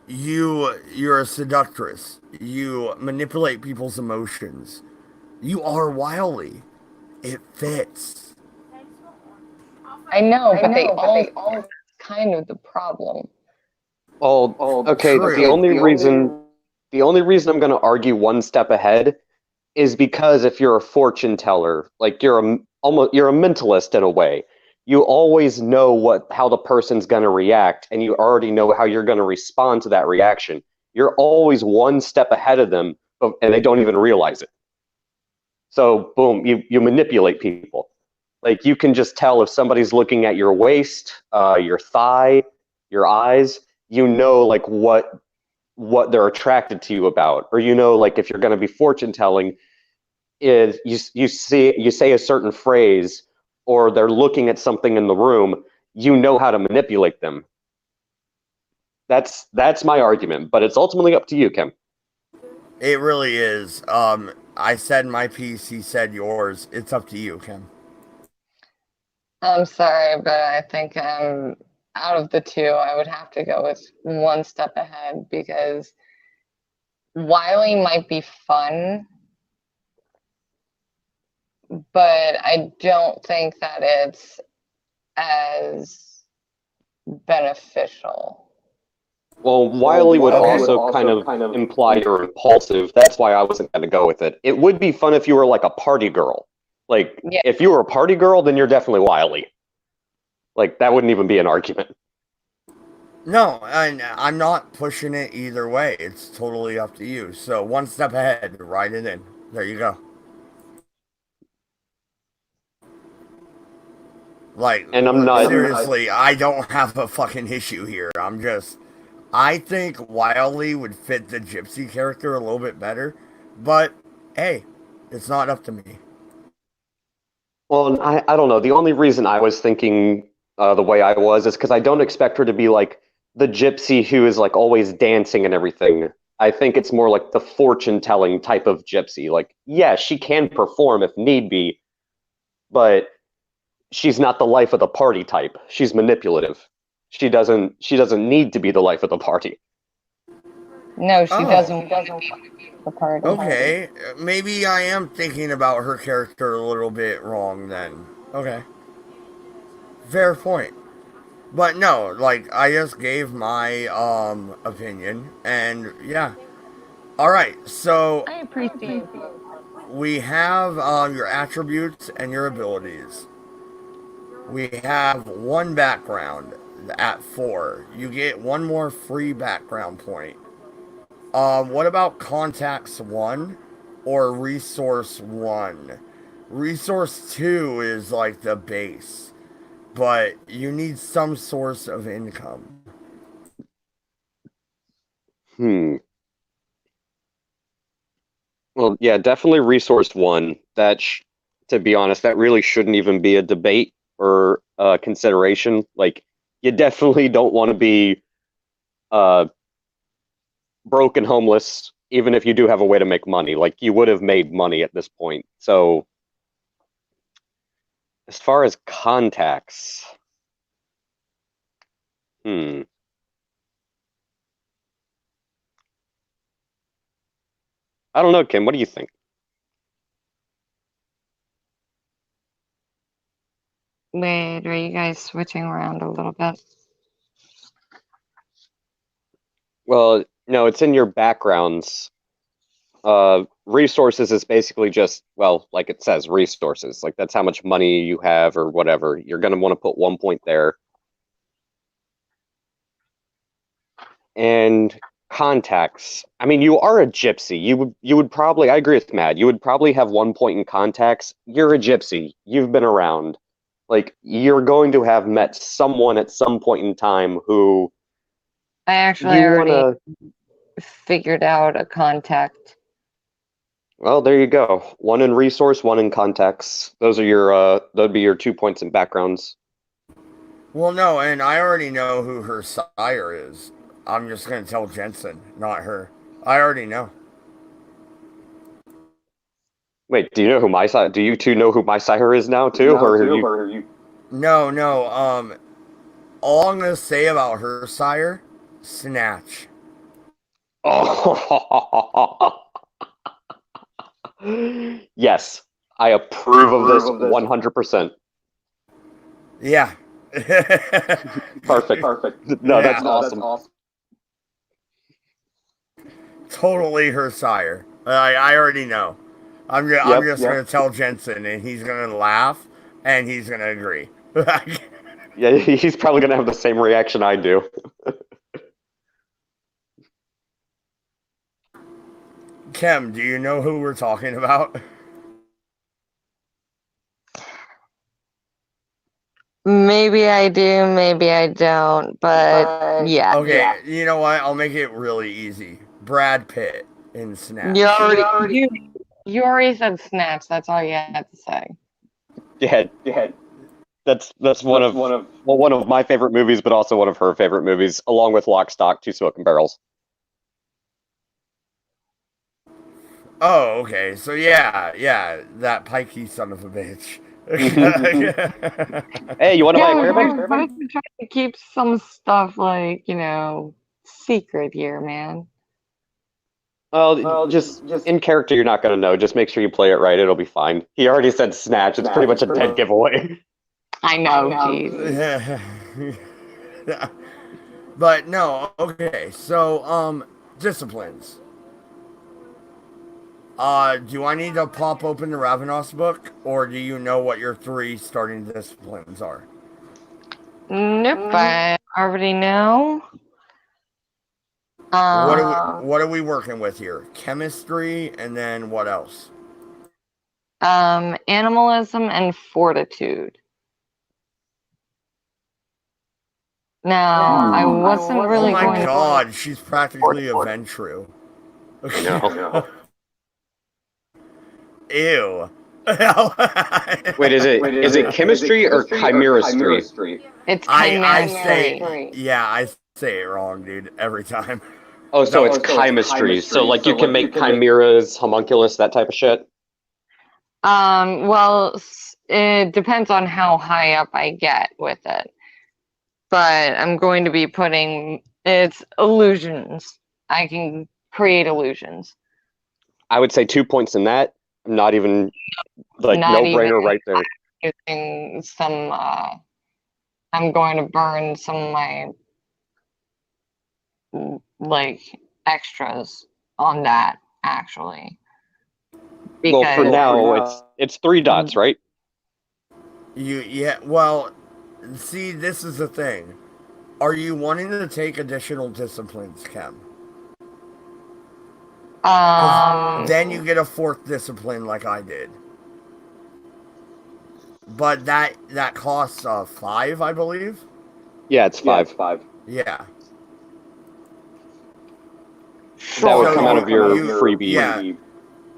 A: You're a seductress. You manipulate people's emotions. You are wily. It fits.
B: I know, but they all kind of the problem.
C: okay,
A: True.
C: the only reason I'm going to argue one step ahead is because if you're a fortune teller, like you're a mentalist in a way. You always know how the person's going to react and you already know how you're going to respond to that reaction. You're always one step ahead of them and they don't even realize it. So boom, you manipulate people. Like you can just tell if somebody's looking at your waist, your thigh, your eyes, you know like what they're attracted to you about. Or like if you're going to be fortune telling, is you say a certain phrase or they're looking at something in the room, you know how to manipulate them. That's my argument, but it's ultimately up to you, Kim.
A: It really is. I said my piece. He said yours. It's up to you, Kim.
B: I'm sorry, but I think out of the two, I would have to go with one step ahead because Wily might be fun, but I don't think that it's as beneficial.
C: Well, Wiley would also kind of imply you're impulsive. That's why I wasn't going to go with it. It would be fun if you were like a party girl. Like,
B: Yeah.
C: if you were a party girl, then you're definitely Wiley. Like, that wouldn't even be an argument.
A: No, I'm not pushing it either way. It's totally up to you. So one step ahead, write it in. There you go. Like,
C: And I'm not.
A: seriously, I don't have a fucking issue here. I think Wiley would fit the gypsy character a little bit better, but hey, it's not up to me.
C: Well, I don't know. The only reason I was thinking the way I was is because I don't expect her to be like the gypsy who is like always dancing and everything. I think it's more like the fortune telling type of gypsy. Like, yeah, she can perform if need be, but she's not the life of the party type. She's manipulative. She doesn't need to be the life of the party.
B: No, she
A: Oh,
B: doesn't want the party.
A: okay. Maybe I am thinking about her character a little bit wrong then. Okay. Fair point. But no, like I just gave my opinion and yeah. All right. So
B: I appreciate
A: we have your attributes and your abilities. We have one background at 4. You get one more free background point. What about contacts 1 or resource 1? Resource 2 is like the base, but you need some source of income.
C: Hmm. Well, yeah, definitely resource one. To be honest, that really shouldn't even be a debate or consideration. Like, you definitely don't want to be uh, broke and homeless, even if you do have a way to make money. Like, you would have made money at this point. So, as far as contacts, hmm, I don't know, Kim. What do you think?
B: Wait, are you guys switching around a little bit?
C: Well, no, it's in your backgrounds. Resources is basically just, well, like it says, resources. Like that's how much money you have or whatever. You're going to want to put 1 point there. And contacts. I mean, you are a gypsy. You would probably, I agree with Matt. You would probably have 1 point in contacts. You're a gypsy. You've been around. Like you're going to have met someone at some point in time who
B: I actually
C: you want
B: already
C: to.
B: figured out a contact.
C: Well, there you go. One in resource, one in contacts. Those are your that'd be your 2 points in backgrounds.
A: Well, no, and I already know who her sire is. I'm just going to tell Jensen, not her. I already know.
C: Wait, do you know who my sire? Do you two know who my sire is now too, or are you?
A: No, no, all I'm going to say about her sire, Snatch.
C: Oh, yes, I approve of this 100%.
A: Yeah.
C: Perfect. No,
A: Yeah.
C: that's awesome.
A: Totally her sire. I already know. I'm
C: Yep.
A: just going to tell Jensen, and he's going to laugh, and he's going to agree.
C: Yeah, he's probably gonna have the same reaction I do.
A: Kim, do you know who we're talking about?
B: Maybe I do, maybe I don't, but yeah.
A: Okay, you know what? I'll make it really easy. Brad Pitt in Snatch.
B: You already you already said snatch, that's all you had to say.
C: Yeah, that's one of my favorite movies, but also one of her favorite movies, along with Lock, Stock, Two Smoking Barrels.
A: Oh, okay. So yeah, that pikey son of a bitch.
C: Hey, you want to buy
B: Yeah,
C: a
B: we're
C: Caravan?
B: supposed to try to keep some stuff like, secret here, man.
C: Well, just in character, you're not gonna know. Just make sure you play it right; it'll be fine. He already said Snatch. It's pretty much a dead giveaway.
B: I know, jeez.
A: But no, okay. So disciplines. Do I need to pop open the Ravenos book, or do you know what your 3 starting disciplines are?
B: Nope, I already know.
A: What are we working with here? Chemistry, and then what else?
B: Animalism and fortitude. Now, I wasn't really
A: Oh my
B: going
A: god, she's practically a Ventru.
C: No.
A: Ew.
C: Wait, is it chemistry or chimerastry?
B: It's
A: I
B: chemistry.
A: I say it wrong, dude, every time.
C: Oh, so
A: No.
C: it's chemistry. So like you can make chimeras, homunculus, that type of shit.
B: Well, it depends on how high up I get with it. But I'm going to be putting it's illusions. I can create illusions.
C: I would say 2 points in that. Not even like
B: Not
C: no
B: even
C: brainer right there.
B: using some I'm going to burn some of my like extras on that actually.
C: Well, for
B: Because
C: now, it's 3 dots, right?
A: Well, see, this is the thing. Are you wanting to take additional disciplines, Chem? Then you get a 4th discipline like I did. But that costs 5, I believe.
C: Yeah, it's 5.
A: Yeah.
C: That would
A: So
C: come out of your freebie.
A: Yeah,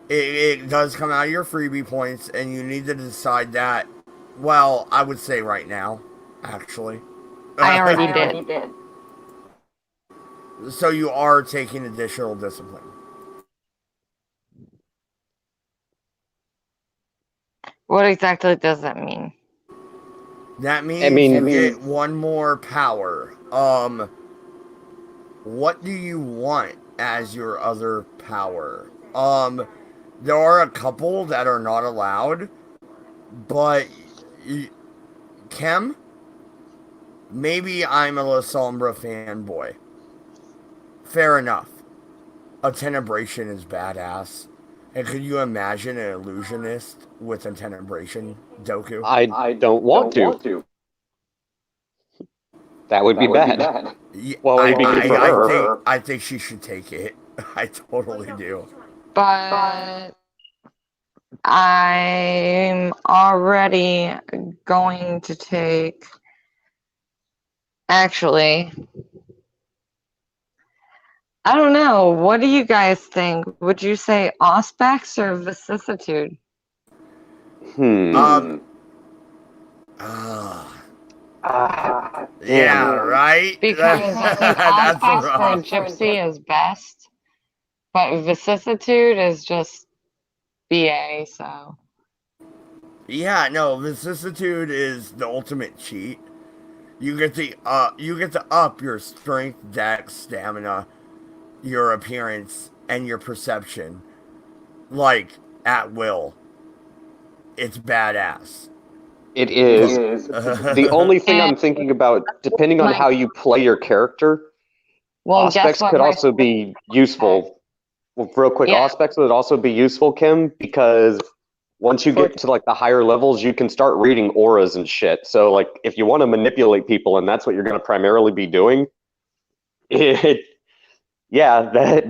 A: it does come out of your freebie points, and you need to decide that. Well, I would say right now, actually.
B: I already did.
A: So you are taking additional discipline.
B: What exactly does that mean?
A: That means you get 1 more power. What do you want as your other power? There are a couple that are not allowed, but Chem, maybe I'm a La Sombra fanboy. Fair enough. A Tenebration is badass. And could you imagine an illusionist with a Tenebration, Doku?
C: I don't want to. That would be bad. Well, it would be good for her.
A: I think she should take it. I totally do.
B: But I'm already going to take. Actually, I don't know. What do you guys think? Would you say Auspex or Vicissitude?
A: Yeah, right?
B: Because I think
A: That's
B: Auspex for a
A: rough.
B: gypsy is best, but Vicissitude is just BA, so.
A: Yeah, no, vicissitude is the ultimate cheat. You get to up your strength, dex, stamina, your appearance, and your perception, like at will. It's badass.
C: It is. The only thing I'm thinking about, depending on how you play your character,
B: Well, guess
C: Auspex
B: what?
C: could also be useful. Well, real quick,
B: Yeah.
C: Auspex would also be useful, Kim, because once you get to like the higher levels, you can start reading auras and shit. So like if you want to manipulate people and that's what you're going to primarily be doing, that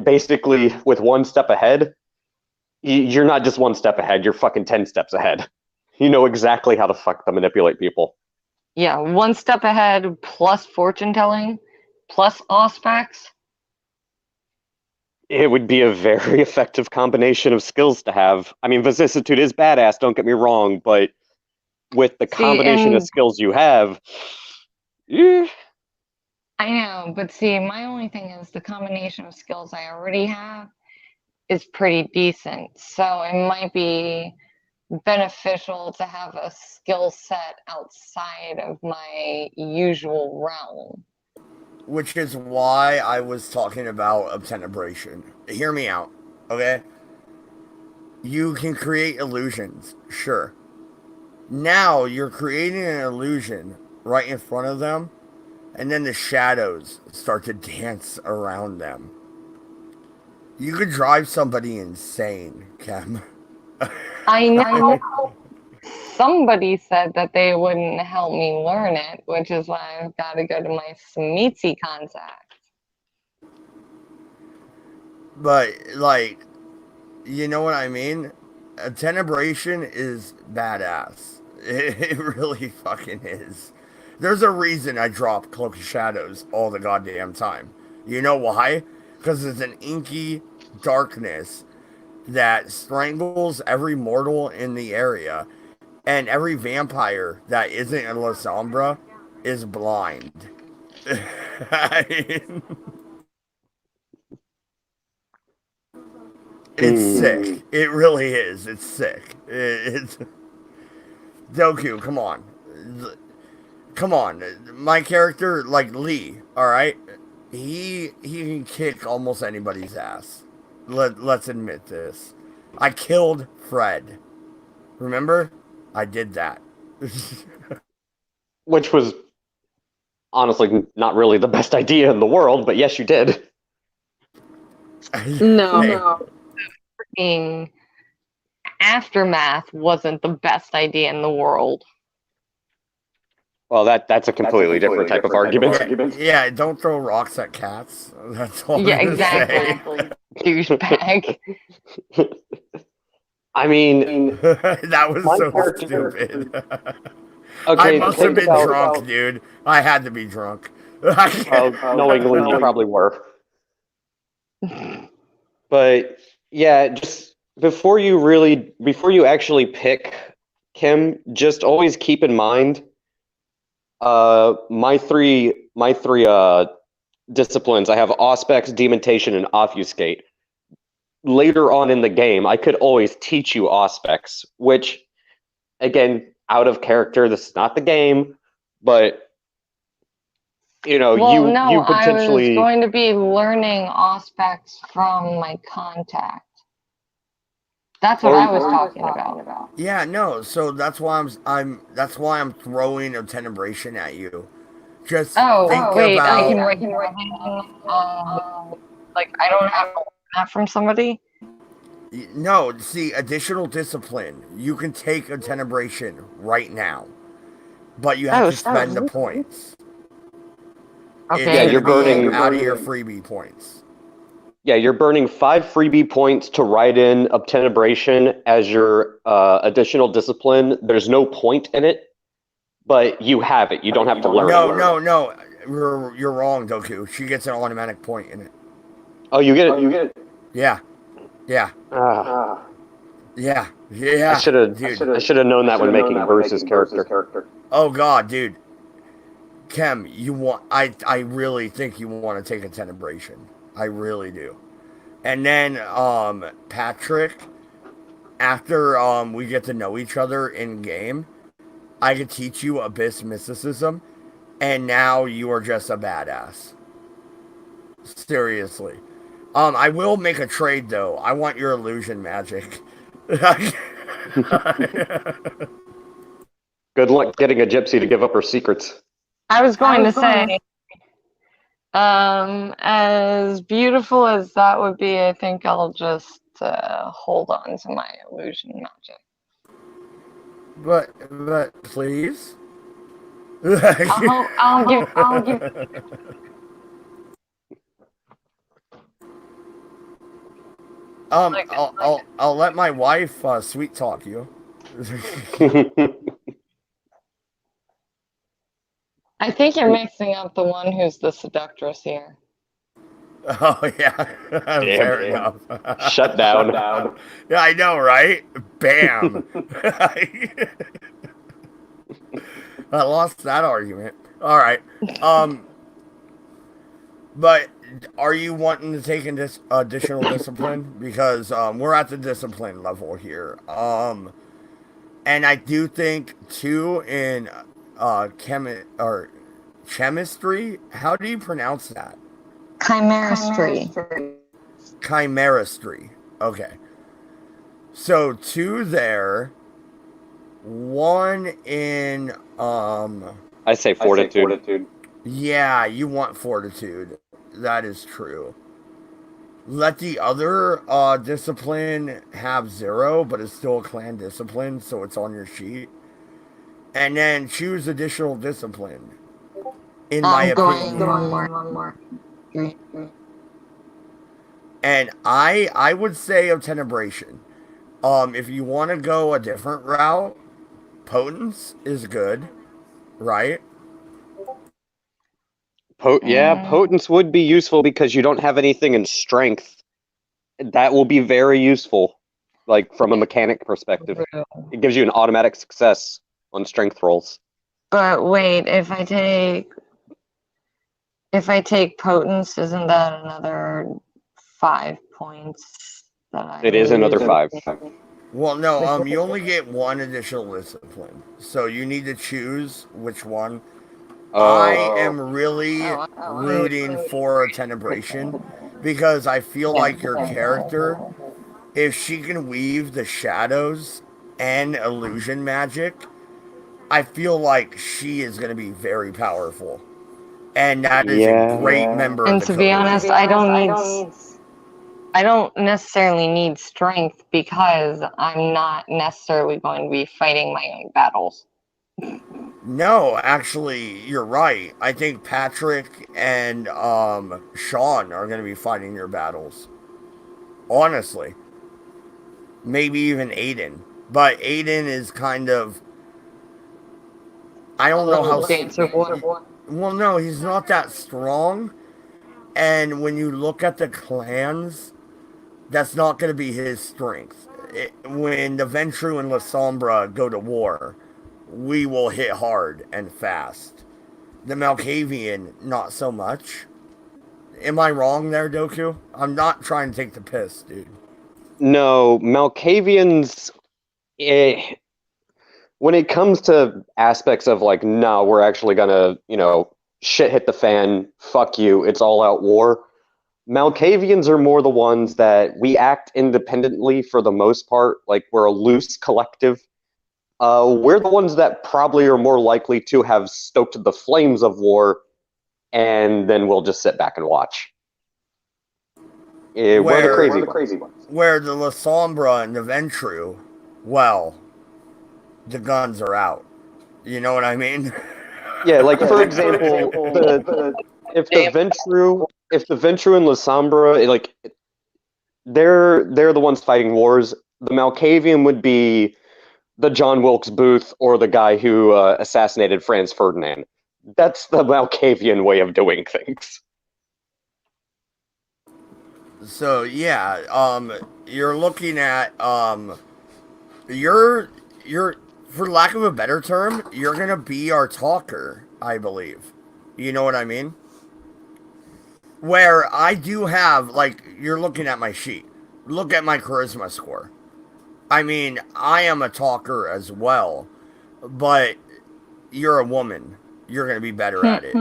C: basically with 1 step ahead, you're not just 1 step ahead, you're fucking 10 steps ahead. You know exactly how to fuck to manipulate people.
B: Yeah, 1 step ahead plus fortune telling plus Auspex.
C: It would be a very effective combination of skills to have. I mean, vicissitude is badass, don't get me wrong, but with the combination of skills you have,
B: I know, but see, my only thing is the combination of skills I already have is pretty decent. So it might be beneficial to have a skill set outside of my usual realm.
A: Which is why I was talking about obtenebration. Hear me out, okay? You can create illusions, sure. Now you're creating an illusion right in front of them, and then the shadows start to dance around them. You could drive somebody insane, Chem.
B: I know. Somebody said that they wouldn't help me learn it, which is why I've got to go to my Smeetsy contact.
A: But, like, you know what I mean? A Tenebration is badass. It really fucking is. There's a reason I drop Cloak of Shadows all the goddamn time. You know why? Because it's an inky darkness that strangles every mortal in the area, and every vampire that isn't in La Sombra is blind. It's sick. It really is. It's sick. It's Doku. Come on, come on. My character, like Lee. All right, he can kick almost anybody's ass. Let's admit this. I killed Fred. Remember? I did that.
C: Which was honestly not really the best idea in the world, but yes, you did.
B: No.
A: Hey,
B: Freaking aftermath wasn't the best idea in the world.
C: Well, that's a completely different type of argument.
A: yeah, don't throw rocks at cats. That's all
B: Yeah,
A: I'm gonna
B: exactly.
A: say.
B: Douchebag.
C: I mean,
A: That was
C: my
A: so
C: character.
A: stupid.
C: Okay,
A: I must have
C: think
A: been
C: about-
A: drunk, dude. I had to be drunk.
C: knowingly, you probably were. But yeah, just before you actually pick Kim, just always keep in mind my three disciplines. I have Auspex, Demontation, and Obfuscate. Later on in the game, I could always teach you Auspex, which, again, out of character. This is not the game, but
B: Well,
C: you potentially.
B: I was going to be learning Auspex from my contact. That's what I was talking about.
A: Yeah, no. So that's why that's why I'm throwing a Tenebration at you. Just think
B: Wait,
A: about.
B: I can write like I don't have that from somebody.
A: No, see, additional discipline. You can take a Tenebration right now, but you have to spend the points.
B: Okay.
C: Yeah, you're burning
A: out of your freebie points.
C: Yeah, you're burning 5 freebie points to write in Obtenebration as your additional discipline. There's no point in it, but you have it. You don't have to learn it.
A: No. You're wrong, Doku. She gets an automatic point in it.
C: Oh, you get it?
A: Yeah.
C: Yeah.
A: I
C: should have known that when making Bruce's character.
A: Oh God, dude. Kem, I really think you want to take a Tenebration. I really do. And then Patrick, after we get to know each other in game, I could teach you Abyss Mysticism, and now you are just a badass. Seriously. I will make a trade though. I want your illusion magic.
C: Good luck getting a gypsy to give up her secrets.
B: I was going to say, as beautiful as that would be, I think I'll just hold on to my illusion magic.
A: But please.
B: I'll give.
A: I'll let my wife sweet talk you.
B: I think you're mixing up the one who's the seductress here.
A: Oh yeah, fair enough.
C: Shut down.
A: Yeah, I know, right? Bam. I lost that argument. All right. But are you wanting to take in this additional discipline? Because we're at the discipline level here. And I do think too in chemistry. How do you pronounce that?
B: Chimeristry.
A: Chimeristry. Okay. So 2 there. 1 in
C: I say fortitude.
A: Yeah, you want fortitude. That is true. Let the other discipline have 0, but it's still a clan discipline, so it's on your sheet. And then choose additional discipline. In my opinion.
B: One more.
A: And I would say of Tenebration. If you want to go a different route, Potence is good, right?
C: Potence would be useful because you don't have anything in strength. That will be very useful, like from a mechanic perspective. It gives you an automatic success on strength rolls.
B: But wait, if I take potence, isn't that another 5 points that I
C: It is another
B: lose?
C: 5.
A: Well, no, you only get one additional discipline, so you need to choose which one. I am really rooting for a tenebration because I feel like your character, if she can weave the shadows and illusion magic, I feel like she is going to be very powerful. And that is a great member of
B: And
A: the
B: to be
A: code.
B: honest, I don't necessarily need strength because I'm not necessarily going to be fighting my own battles.
A: No, actually, you're right. I think Patrick and Sean are going to be fighting your battles. Honestly. Maybe even Aiden. But Aiden is kind of. I don't know how. Well, no, he's not that strong. And when you look at the clans, that's not going to be his strength. When the Ventru and La Sombra go to war, we will hit hard and fast. The Malkavian, not so much. Am I wrong there, Doku? I'm not trying to take the piss, dude.
C: No, Malkavians. When it comes to aspects of like, no, we're actually gonna, shit hit the fan, fuck you, it's all out war. Malkavians are more the ones that we act independently for the most part, like we're a loose collective. We're the ones that probably are more likely to have stoked the flames of war, and then we'll just sit back and watch. We're the crazy ones.
A: Where the La Sombra and the Ventru, well, the guns are out. You know what I mean?
C: Yeah, like for example, if the Ventru and La Sombra, like they're the ones fighting wars. The Malkavian would be the John Wilkes Booth or the guy who assassinated Franz Ferdinand. That's the Malkavian way of doing things.
A: So yeah, you're looking at you're for lack of a better term, you're gonna be our talker, I believe. You know what I mean? Where I do have like you're looking at my sheet. Look at my charisma score. I mean, I am a talker as well, but you're a woman. You're gonna be better at it.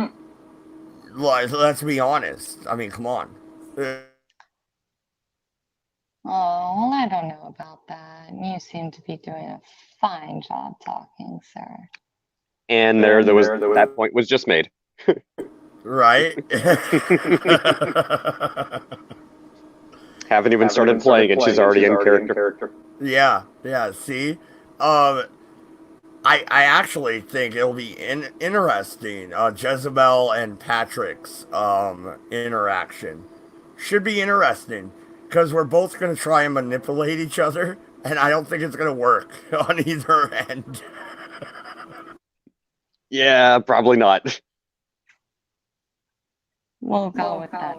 A: Let's be honest. I mean, come on.
B: Oh, well, I don't know about that. You seem to be doing a fine job talking, sir.
C: And that point was just made.
A: Right?
C: Haven't even started playing and she's already in character.
A: Yeah, see? I actually think it'll be interesting. Jezebel and Patrick's interaction should be interesting because we're both going to try and manipulate each other, and I don't think it's going to work on either end.
C: Yeah, probably not.
B: We'll go with that.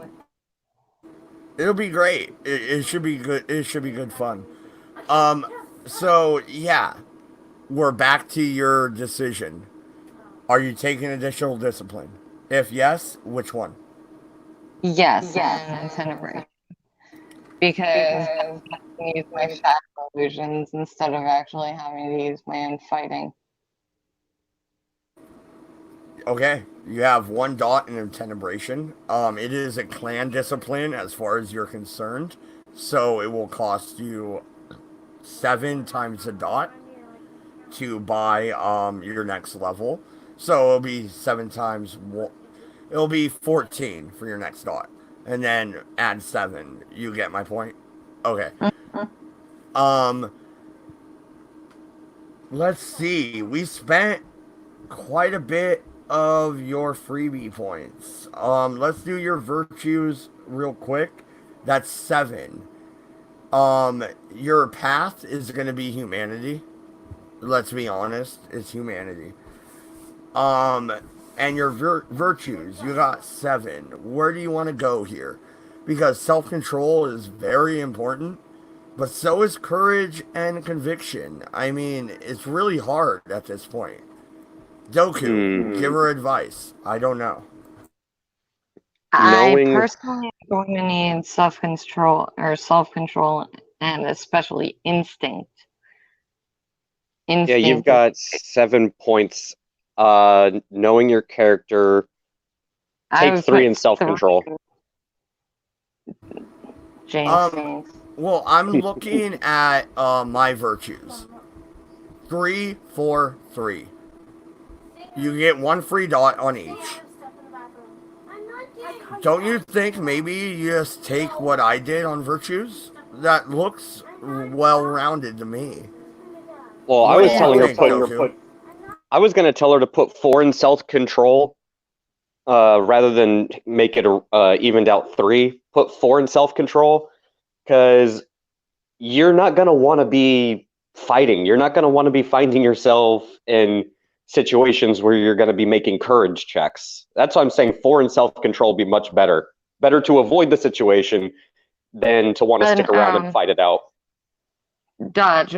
A: It'll be great. It should be good. It should be good fun. So yeah, we're back to your decision. Are you taking additional discipline? If yes, which one?
B: Yes, and Tenebray. Because I can use my shadow illusions instead of actually having to use my own fighting.
A: Okay, you have one dot in Tenebration. It is a clan discipline as far as you're concerned, so it will cost you 7 times the dot to buy your next level. So it'll be 7 times. It'll be 14 for your next dot, and then add 7. You get my point. Okay. Let's see. We spent quite a bit of your freebie points. Let's do your virtues real quick. That's 7. Your path is gonna be humanity. Let's be honest, it's humanity. And your virtues, you got 7. Where do you want to go here? Because self control is very important, but so is courage and conviction. I mean, it's really hard at this point. Doku, give her advice. I don't know.
B: I
C: Knowing,
B: personally am going to need self-control, and especially instinct.
C: yeah, you've
B: Instinct.
C: got 7 points. Knowing your character,
B: I
C: take
B: would
C: 3
B: put
C: in self-control.
B: James.
A: Well, I'm looking at my virtues. 3, 4, 3. You get 1 free dot on each. Don't you think maybe you just take what I did on virtues? That looks well-rounded to me.
C: Well,
A: What
C: I was
A: do you
C: telling her
A: think,
C: put.
A: Doku?
C: I was going to tell her to put 4 in self-control, rather than make it evened out 3. Put 4 in self-control, because you're not going to want to be fighting. You're not going to want to be finding yourself in situations where you're going to be making courage checks. That's why I'm saying 4 in self-control would be much better. Better to avoid the situation than to want to stick around and fight it out.
B: Dodge.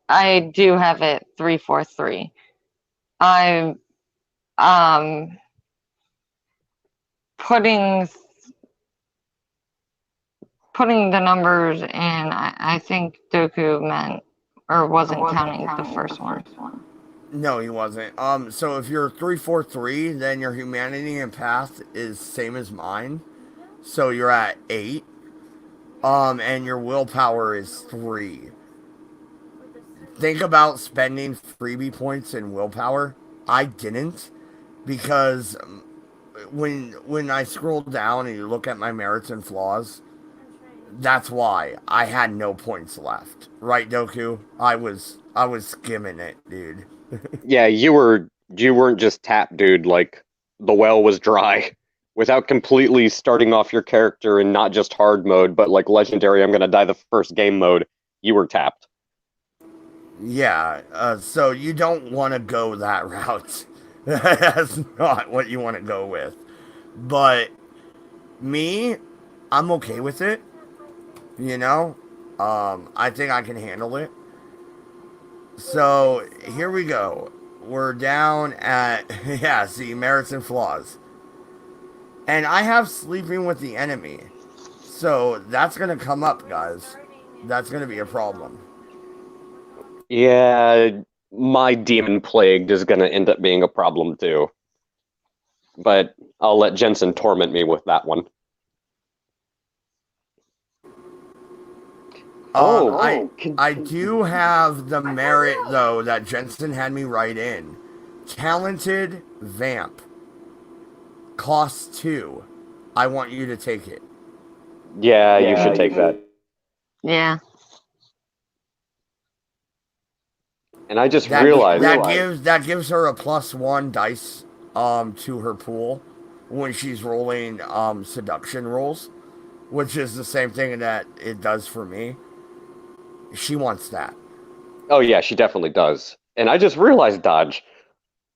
B: I do have it 3-4-3. I'm putting the numbers in. I think Doku meant or wasn't counting the first one.
A: No, he wasn't. So if you're 3-4-3, then your humanity and path is same as mine. So you're at 8. And your willpower is 3. Think about spending freebie points in willpower. I didn't, because when I scroll down and you look at my merits and flaws, that's why I had no points left. Right, Doku? I was skimming it, dude.
C: Yeah, you weren't just tapped, dude. Like, the well was dry. Without completely starting off your character in not just hard mode, but like legendary, I'm gonna die the first game mode, you were tapped.
A: Yeah, so you don't want to go that route. That's not what you want to go with. But me, I'm okay with it. You know, I think I can handle it. So here we go. We're down at yeah. See, merits and flaws, and I have sleeping with the enemy. So that's gonna come up, guys. That's gonna be a problem.
C: Yeah, my demon plagued is gonna end up being a problem too. But I'll let Jensen torment me with that one.
A: I do have the merit though that Jensen had me write in. Talented vamp. Cost 2. I want you to take it.
C: Yeah, you should take that.
B: Yeah.
C: And I just realized
A: that gives her a +1 dice to her pool when she's rolling seduction rolls, which is the same thing that it does for me. She wants that.
C: Oh yeah, she definitely does. And I just realized, Dodge,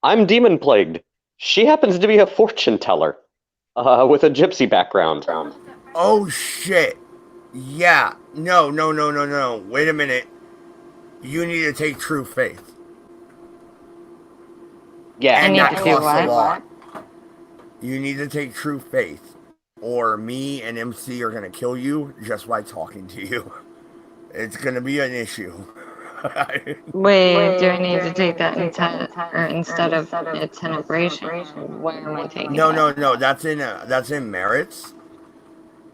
C: I'm demon plagued. She happens to be a fortune teller, with a gypsy background.
A: Oh shit. Yeah. No. Wait a minute. You need to take true faith.
C: Yeah,
A: And that
B: to do
A: costs a
B: what?
A: lot. You need to take true faith, or me and MC are gonna kill you just by talking to you. It's gonna be an issue.
B: Wait, do I need to take that instead of a tenebration? Where am I taking that?
A: No. That's in merits.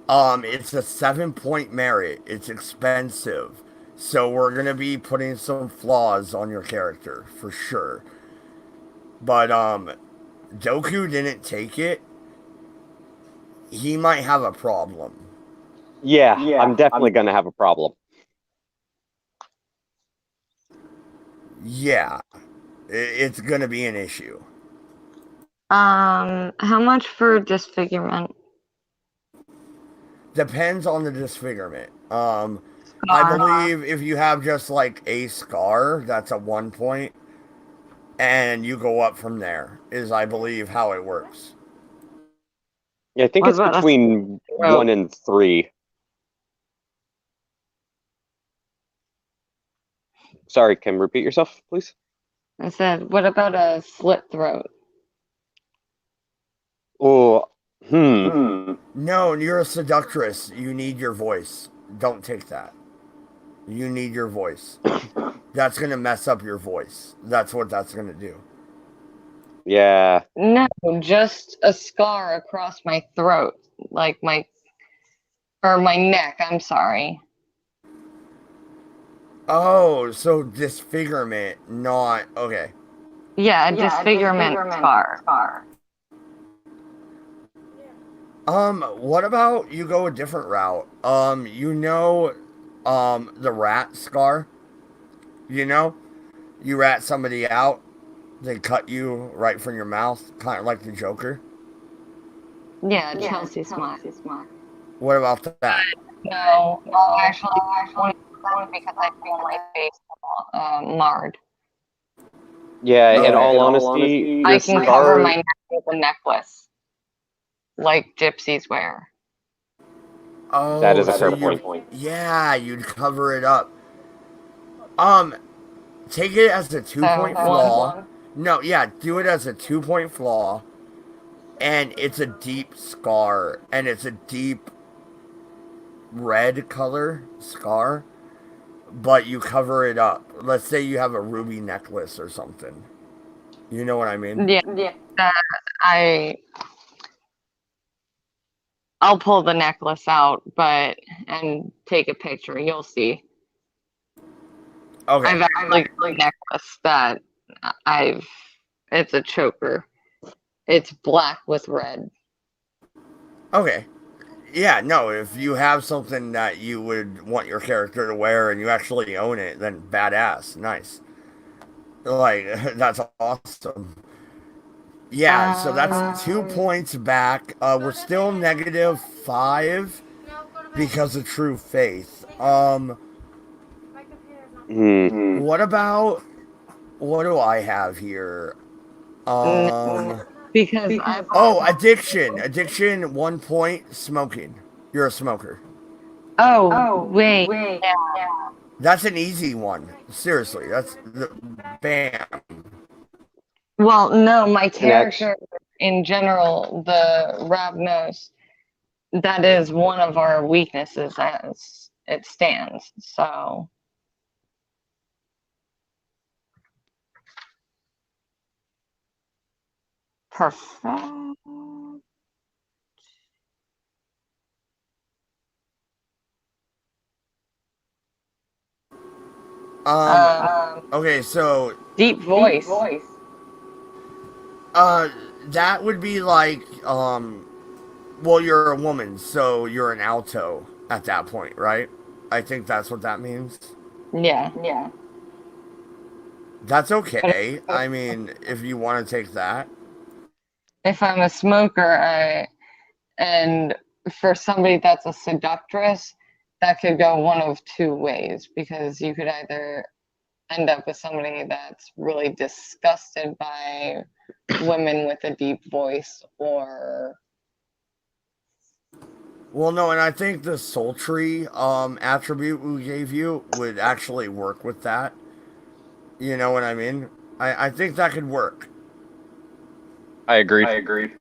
A: It's a 7-point merit. It's expensive, so we're gonna be putting some flaws on your character for sure. But Doku didn't take it. He might have a problem.
C: Yeah, I'm definitely gonna have a problem.
A: Yeah, it's gonna be an issue.
B: How much for disfigurement?
A: Depends on the disfigurement. I believe if you have just like a scar, that's a 1 point. and you go up from there. Is I believe how it works.
C: Yeah, I think
B: What
C: it's
B: about a
C: between
B: throat?
C: 1 and 3. Sorry, Kim, repeat yourself, please.
B: I said, what about a slit throat?
C: Oh,
A: No, you're a seductress. You need your voice. Don't take that. You need your voice. That's gonna mess up your voice. That's what that's gonna do.
C: Yeah.
B: No, just a scar across my throat, like my neck. I'm sorry.
A: Oh, so disfigurement, not okay.
B: Yeah, a disfigurement scar.
A: What about you go a different route? The rat scar. You know, you rat somebody out, they cut you right from your mouth, kind of like the Joker.
B: Yeah, Chelsea smile.
A: What about that?
B: No, actually, only because I feel my face marred.
C: Yeah, in
A: Okay.
C: all honesty,
B: I
C: the
B: can cover my
C: scar.
B: neck with a necklace, like gypsies wear.
C: That
A: Oh,
C: is a
A: so
C: fair
A: you,
C: point.
A: yeah, you'd cover it up. Um, take it as a two
B: So
A: point
B: one,
A: flaw. No, yeah, do it as a 2 point flaw, and it's a deep scar, and it's a deep red color scar, but you cover it up. Let's say you have a ruby necklace or something. You know what I mean?
B: yeah, uh, I I'll pull the necklace out, but and take a picture. You'll see.
A: Okay.
B: I've actually got a necklace that I've. It's a choker. It's black with red.
A: Okay. Yeah, no, if you have something that you would want your character to wear and you actually own it, then badass. Nice. Like, that's awesome. Yeah, so that's 2 points back. We're still -5 because of true faith.
C: Hmm.
A: What about what do I have here? Um,
B: Because I've
A: oh, addiction. Addiction, 1 point. Smoking. You're a smoker.
B: oh wait,
A: That's an easy one. Seriously, that's the bam.
B: well no, my
C: And actually,
B: character in general, the Ravnos, that is one of our weaknesses as it stands. So perfect.
A: Um, okay, so
B: Deep voice.
A: uh, that would be like well, you're a woman, so you're an alto at that point, right? I think that's what that means.
B: Yeah.
A: That's
B: But
A: okay. I mean, if you want to take that.
B: if I'm a smoker, and for somebody that's a seductress, that could go one of two ways because you could either end up with somebody that's really disgusted by women with a deep voice, or
A: Well, no, and I think the sultry attribute we gave you would actually work with that. You know what I mean? I think that could work.
C: I agree.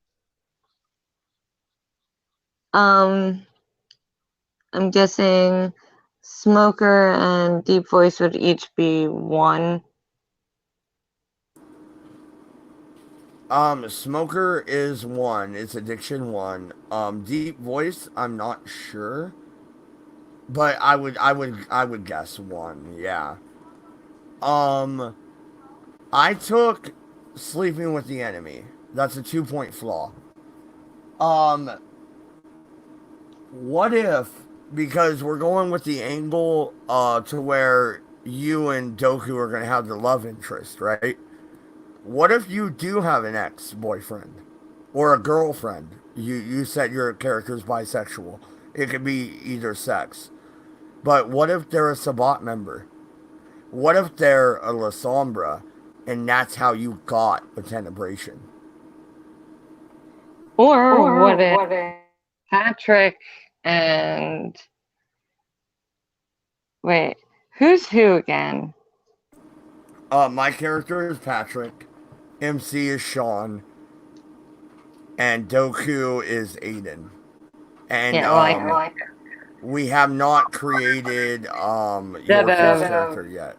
B: um I'm guessing smoker and deep voice would each be one.
A: Smoker is one. It's addiction one. Deep voice, I'm not sure, but I would guess one. Yeah. Um, I took sleeping with the enemy. That's a 2 point flaw. Um, what if because we're going with the angle to where you and Doku are gonna have the love interest, right? What if you do have an ex boyfriend or a girlfriend? You said your character's bisexual. It could be either sex. But what if they're a Sabat member? What if they're a La Sombra? and that's how you got a tenebration.
B: Or what if Patrick and wait, who's who again?
A: My character is Patrick, MC is Sean, and Doku is Aiden. And
B: Yeah,
A: we have not created your character yet.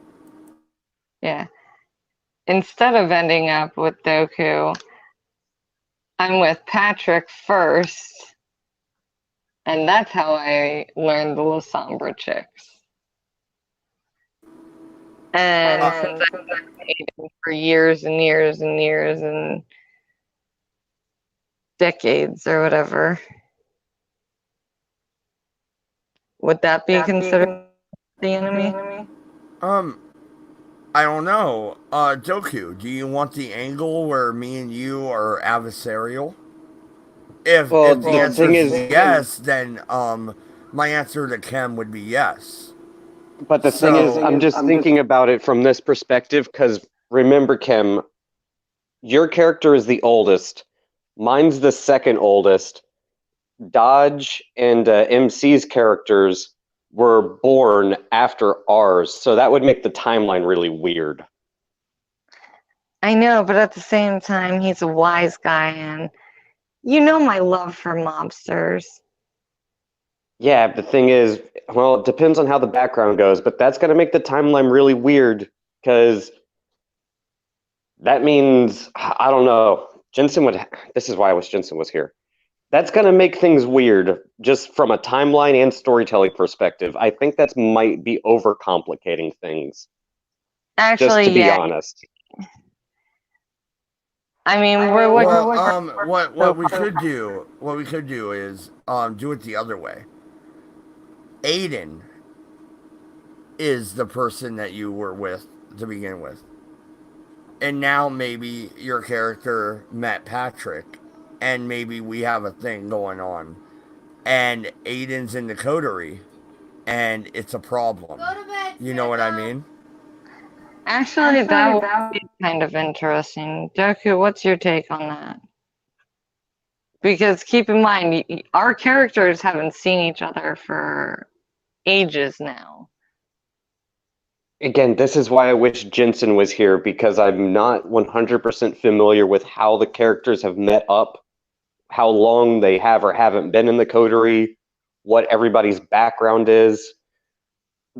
B: Yeah. Instead of ending up with Doku, I'm with Patrick first, and that's how I learned the La Sombra chicks. And since I've been dating for years and years and years and decades or whatever, would that be considered the enemy?
A: I don't know. Doku, do you want the angle where me and you are adversarial? If the answer is yes, then my answer to Kem would be yes.
C: But the thing is, I'm just thinking about it from this perspective, because remember, Kim, your character is the oldest. Mine's the second oldest. Dodge and MC's characters were born after ours, so that would make the timeline really weird.
B: I know, but at the same time, he's a wise guy, and you know my love for mobsters.
C: Yeah, the thing is, well, it depends on how the background goes, but that's going to make the timeline really weird, because that means, I don't know, this is why I wish Jensen was here. That's going to make things weird, just from a timeline and storytelling perspective. I think that might be overcomplicating things.
B: Actually,
C: just to be
B: yeah.
C: honest.
B: I mean,
A: what we could do is do it the other way. Aiden is the person that you were with to begin with, and now maybe your character met Patrick, and maybe we have a thing going on, and Aiden's in the coterie, and it's a problem. You know what I mean?
B: Actually, that would be kind of interesting. Doku, what's your take on that? Because keep in mind, our characters haven't seen each other for ages now.
C: Again, this is why I wish Jensen was here, because I'm not 100% familiar with how the characters have met up, how long they have or haven't been in the coterie, what everybody's background is.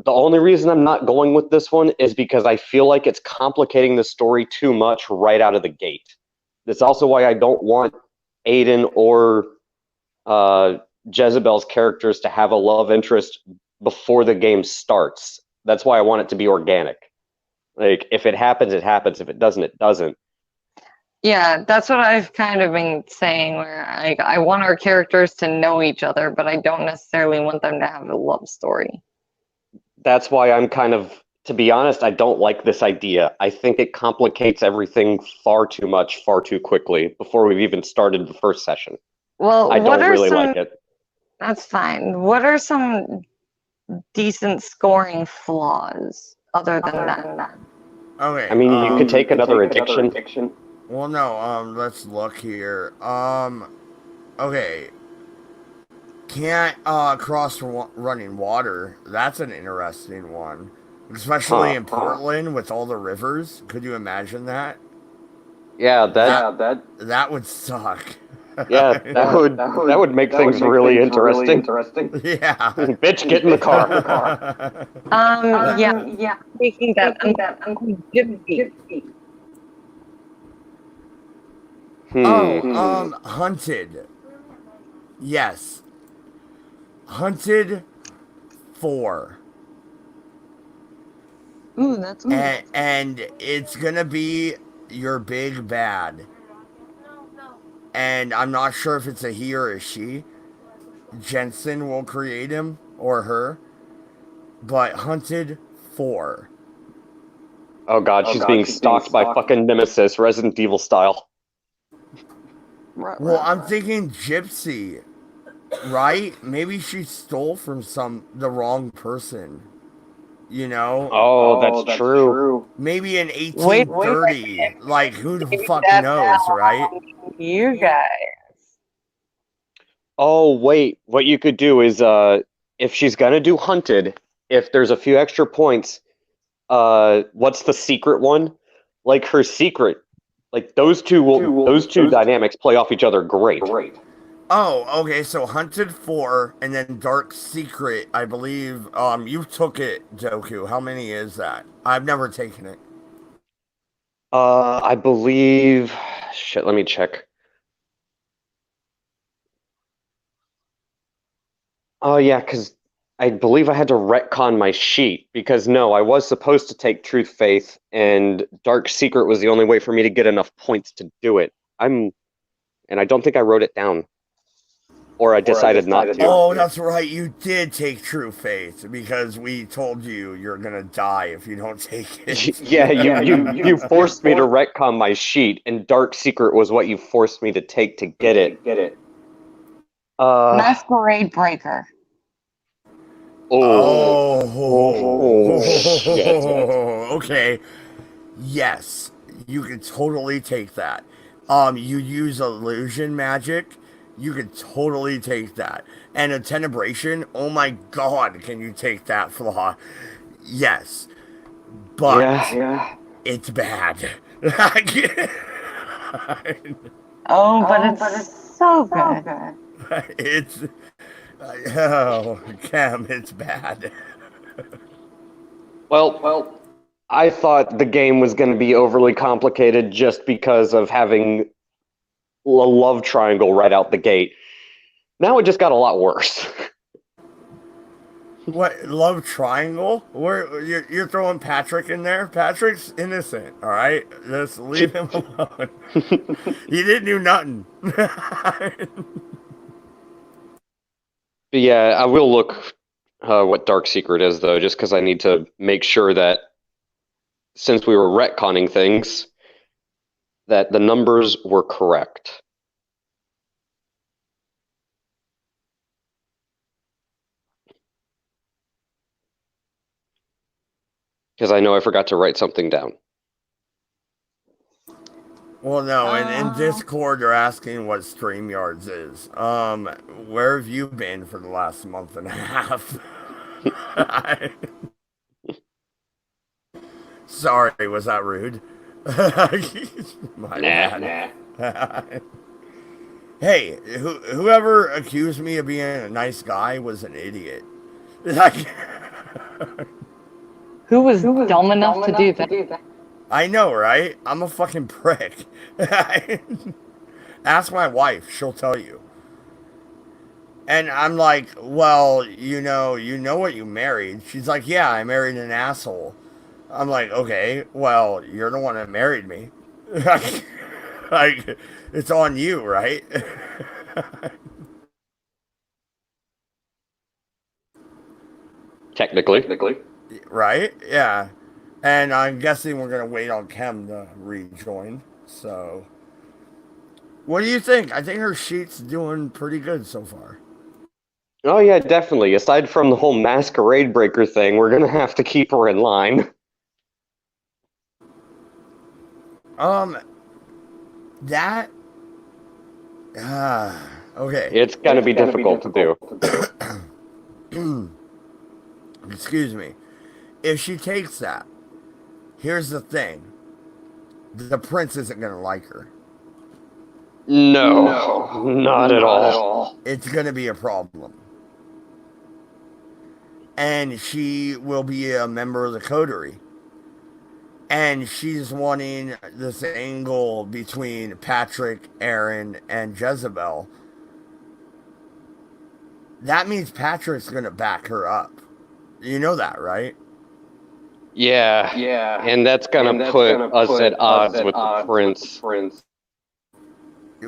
C: The only reason I'm not going with this one is because I feel like it's complicating the story too much right out of the gate. That's also why I don't want Aiden or Jezebel's characters to have a love interest before the game starts. That's why I want it to be organic. Like, if it happens, it happens. If it doesn't, it doesn't.
B: Yeah, that's what I've kind of been saying, where I want our characters to know each other, but I don't necessarily want them to have a love story.
C: That's why I'm kind of, to be honest, I don't like this idea. I think it complicates everything far too much, far too quickly, before we've even started the first session.
B: Well,
C: I don't really like it.
B: That's fine. What are some decent scoring flaws other than that?
A: Okay.
C: I mean, you could take another addiction.
A: Well, no. Let's look here. Okay. Can't cross running water. That's an interesting one, especially in Portland with all the rivers. Could you imagine that?
C: Yeah,
A: that would suck.
C: Yeah, that would make things really interesting.
A: Yeah.
C: Bitch, get in the car.
B: Yeah. Speaking that,
A: Hunted. Yes. Hunted 4.
B: Ooh, that's
A: and it's gonna be your big bad. And I'm not sure if it's a he or a she. Jensen will create him or her. But Hunted 4.
C: Oh god, she's being stalked by fucking Nemesis, Resident Evil style.
A: Well, I'm thinking Gypsy, right? Maybe she stole from the wrong person. You know,
C: Oh, that's true.
A: maybe in
B: Wait,
A: 1830. Like, who the
B: maybe
A: fuck
B: that's
A: knows, right?
B: you guys.
C: Oh, wait. What you could do is, if she's gonna do hunted, if there's a few extra points, what's the secret one? Like her secret, like those two dynamics play off each other great.
A: Oh, okay. So Hunted 4 and then Dark Secret, I believe. You took it, Joku. How many is that? I've never taken it.
C: I believe. Shit, let me check. Oh yeah, because I believe I had to retcon my sheet because no, I was supposed to take Truth Faith, and Dark Secret was the only way for me to get enough points to do it. And I don't think I wrote it down, or I decided not to.
A: Oh, that's right. You did take True Faith because we told you you're gonna die if you don't take it.
C: Yeah, you forced me to retcon my sheet, and Dark Secret was what you forced me to take to get it.
B: Masquerade Breaker.
C: Oh, shit.
A: Okay. Yes, you could totally take that. You use illusion magic, you could totally take that. And a tenebration, oh my god, can you take that flaw? Yes, but
C: Yeah.
A: it's bad.
B: Oh, but it's so good.
A: It's oh, Cam, it's bad.
C: Well, I thought the game was going to be overly complicated just because of having a love triangle right out the gate. Now it just got a lot worse.
A: What love triangle? Where you're throwing Patrick in there? Patrick's innocent. All right, just leave him alone. He didn't do nothing.
C: But yeah, I will look what Dark Secret is though, just because I need to make sure that since we were retconning things, that the numbers were correct. Because I know I forgot to write something down.
A: Well, no, and in Discord they're asking what StreamYards is. Where have you been for the last month and a half? Sorry, was that rude? My bad. Hey, whoever accused me of being a nice guy was an idiot.
B: Who was dumb enough to do that?
A: I know, right? I'm a fucking prick. Ask my wife, she'll tell you. And I'm like, well, you know what you married. She's like, yeah, I married an asshole. I'm like, okay, well, you're the one that married me. Like, it's on you, right?
C: Technically.
A: Right? Yeah. And I'm guessing we're going to wait on Kem to rejoin. So, what do you think? I think her sheet's doing pretty good so far.
C: Oh yeah, definitely. Aside from the whole masquerade breaker thing, we're gonna have to keep her in line.
A: That. Okay.
C: It's gonna be difficult to do.
A: Excuse me. If she takes that, here's the thing: the prince isn't gonna like her.
C: No, not at all.
A: It's gonna be a problem. And she will be a member of the coterie. And she's wanting this angle between Patrick, Aaron, and Jezebel. That means Patrick's gonna back her up. You know that, right?
C: Yeah. And that's gonna put us at odds with the prince.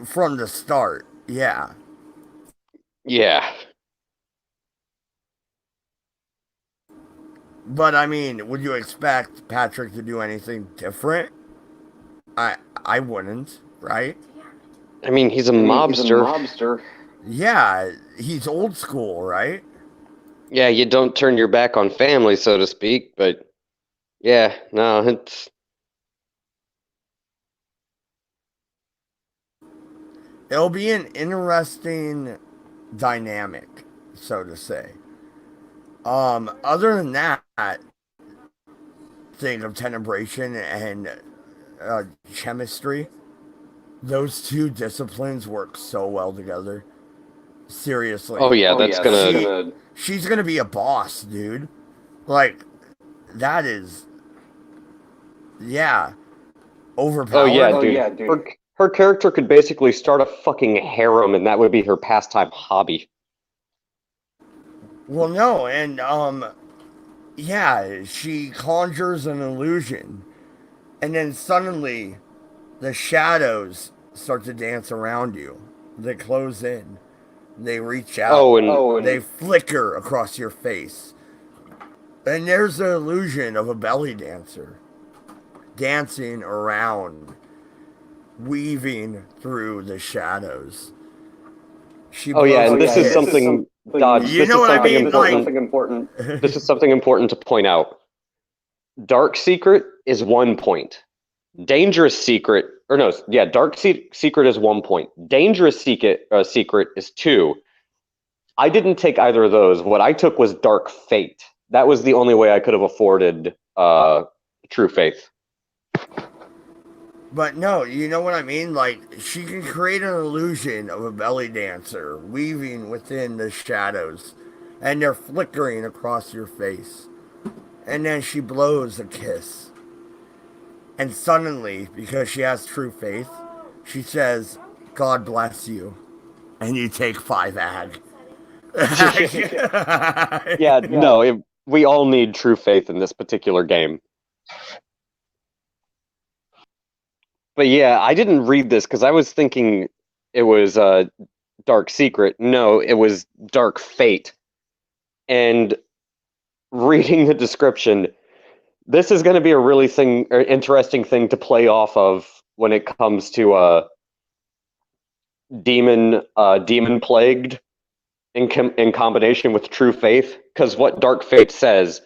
A: From the start, yeah.
C: Yeah.
A: But I mean, would you expect Patrick to do anything different? I wouldn't, right?
C: I mean, he's a mobster.
A: Yeah, he's old school, right?
C: Yeah, you don't turn your back on family, so to speak, but yeah, no, it's
A: It'll be an interesting dynamic, so to say. Other than that, thing of tenebration and chemistry, those two disciplines work so well together.
C: oh
A: Seriously,
C: yeah, that's
A: she's gonna be a boss, dude. Like that is, yeah,
C: oh yeah,
A: overpowered.
C: dude. Her character could basically start a fucking harem, and that would be her pastime hobby.
A: Well, no, and yeah, she conjures an illusion, and then suddenly the shadows start to dance around you. They close in. They reach out.
C: Oh, and
A: They flicker across your face. And there's the illusion of a belly dancer dancing around, weaving through the shadows. She
C: oh yeah,
A: blows
C: and
A: a
C: this is
A: kiss.
C: something, Dodge.
A: You
C: This
A: know
C: is
A: what I
C: something
A: mean?
C: important. This is something important to point out. Dark Secret is 1 point. Dangerous Secret, or no, yeah, Secret is 1 point. Dangerous Secret is 2. I didn't take either of those. What I took was Dark Fate. That was the only way I could have afforded True Faith.
A: But no, you know what I mean? Like, she can create an illusion of a belly dancer weaving within the shadows, and they're flickering across your face. And then she blows a kiss. And suddenly, because she has true faith, she says, God bless you. And you take 5 ag.
C: Yeah, no, we all need True Faith in this particular game. But yeah, I didn't read this because I was thinking it was Dark Secret. No, it was Dark Fate. And reading the description, this is going to be a really interesting thing to play off of when it comes to demon plagued in combination with True Faith. Because what Dark Fate says,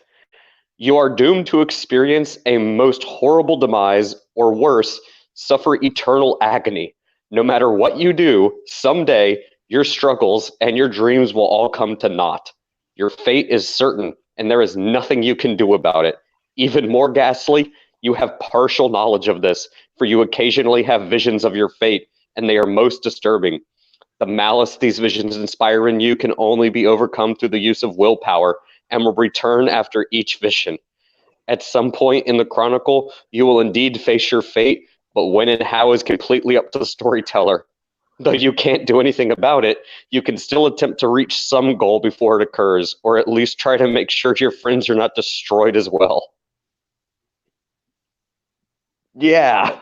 C: you are doomed to experience a most horrible demise, or worse, suffer eternal agony. No matter what you do, someday your struggles and your dreams will all come to naught. Your fate is certain, and there is nothing you can do about it. Even more ghastly, you have partial knowledge of this, for you occasionally have visions of your fate, and they are most disturbing. The malice these visions inspire in you can only be overcome through the use of willpower, and will return after each vision. At some point in the chronicle, you will indeed face your fate, but when and how is completely up to the storyteller. Though you can't do anything about it, you can still attempt to reach some goal before it occurs, or at least try to make sure your friends are not destroyed as well. Yeah.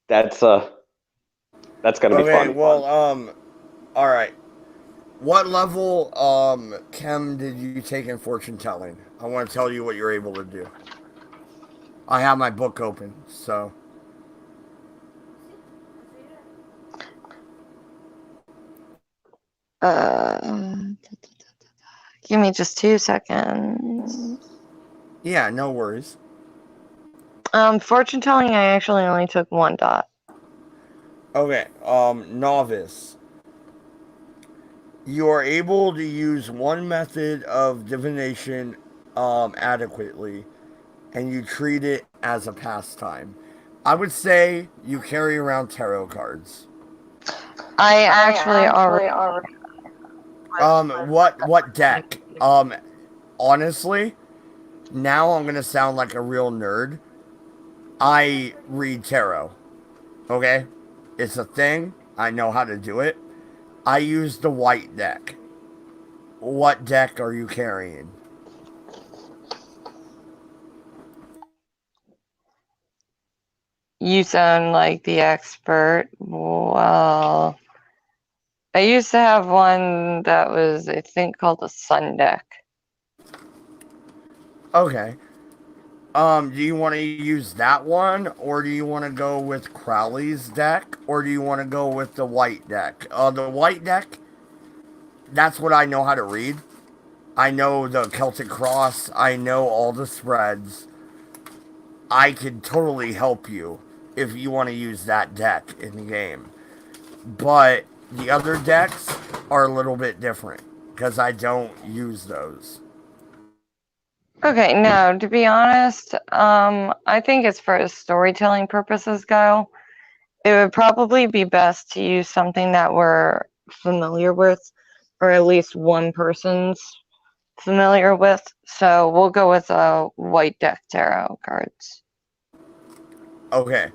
C: That's gonna be
A: Okay,
C: fun.
A: well, alright. What level, chem did you take in fortune telling? I want to tell you what you're able to do. I have my book open, so.
B: Give me just 2 seconds.
A: Yeah, no worries.
B: Fortune telling, I actually only took 1 dot.
A: Okay, novice. You are able to use one method of divination adequately, and you treat it as a pastime. I would say you carry around tarot cards.
B: I actually already.
A: What deck? Honestly, now I'm gonna sound like a real nerd. I read tarot. Okay, it's a thing. I know how to do it. I use the white deck. What deck are you carrying?
B: You sound like the expert. Well, I used to have one that was, I think, called the Sun deck.
A: Okay. Do you want to use that one, or do you want to go with Crowley's deck, or do you want to go with the white deck? The white deck that's what I know how to read. I know the Celtic Cross. I know all the spreads. I can totally help you if you want to use that deck in the game. But the other decks are a little bit different because I don't use those.
B: Okay, no, to be honest, I think as far as storytelling purposes go, it would probably be best to use something that we're familiar with, or at least one person's familiar with. So we'll go with white deck tarot cards.
A: Okay.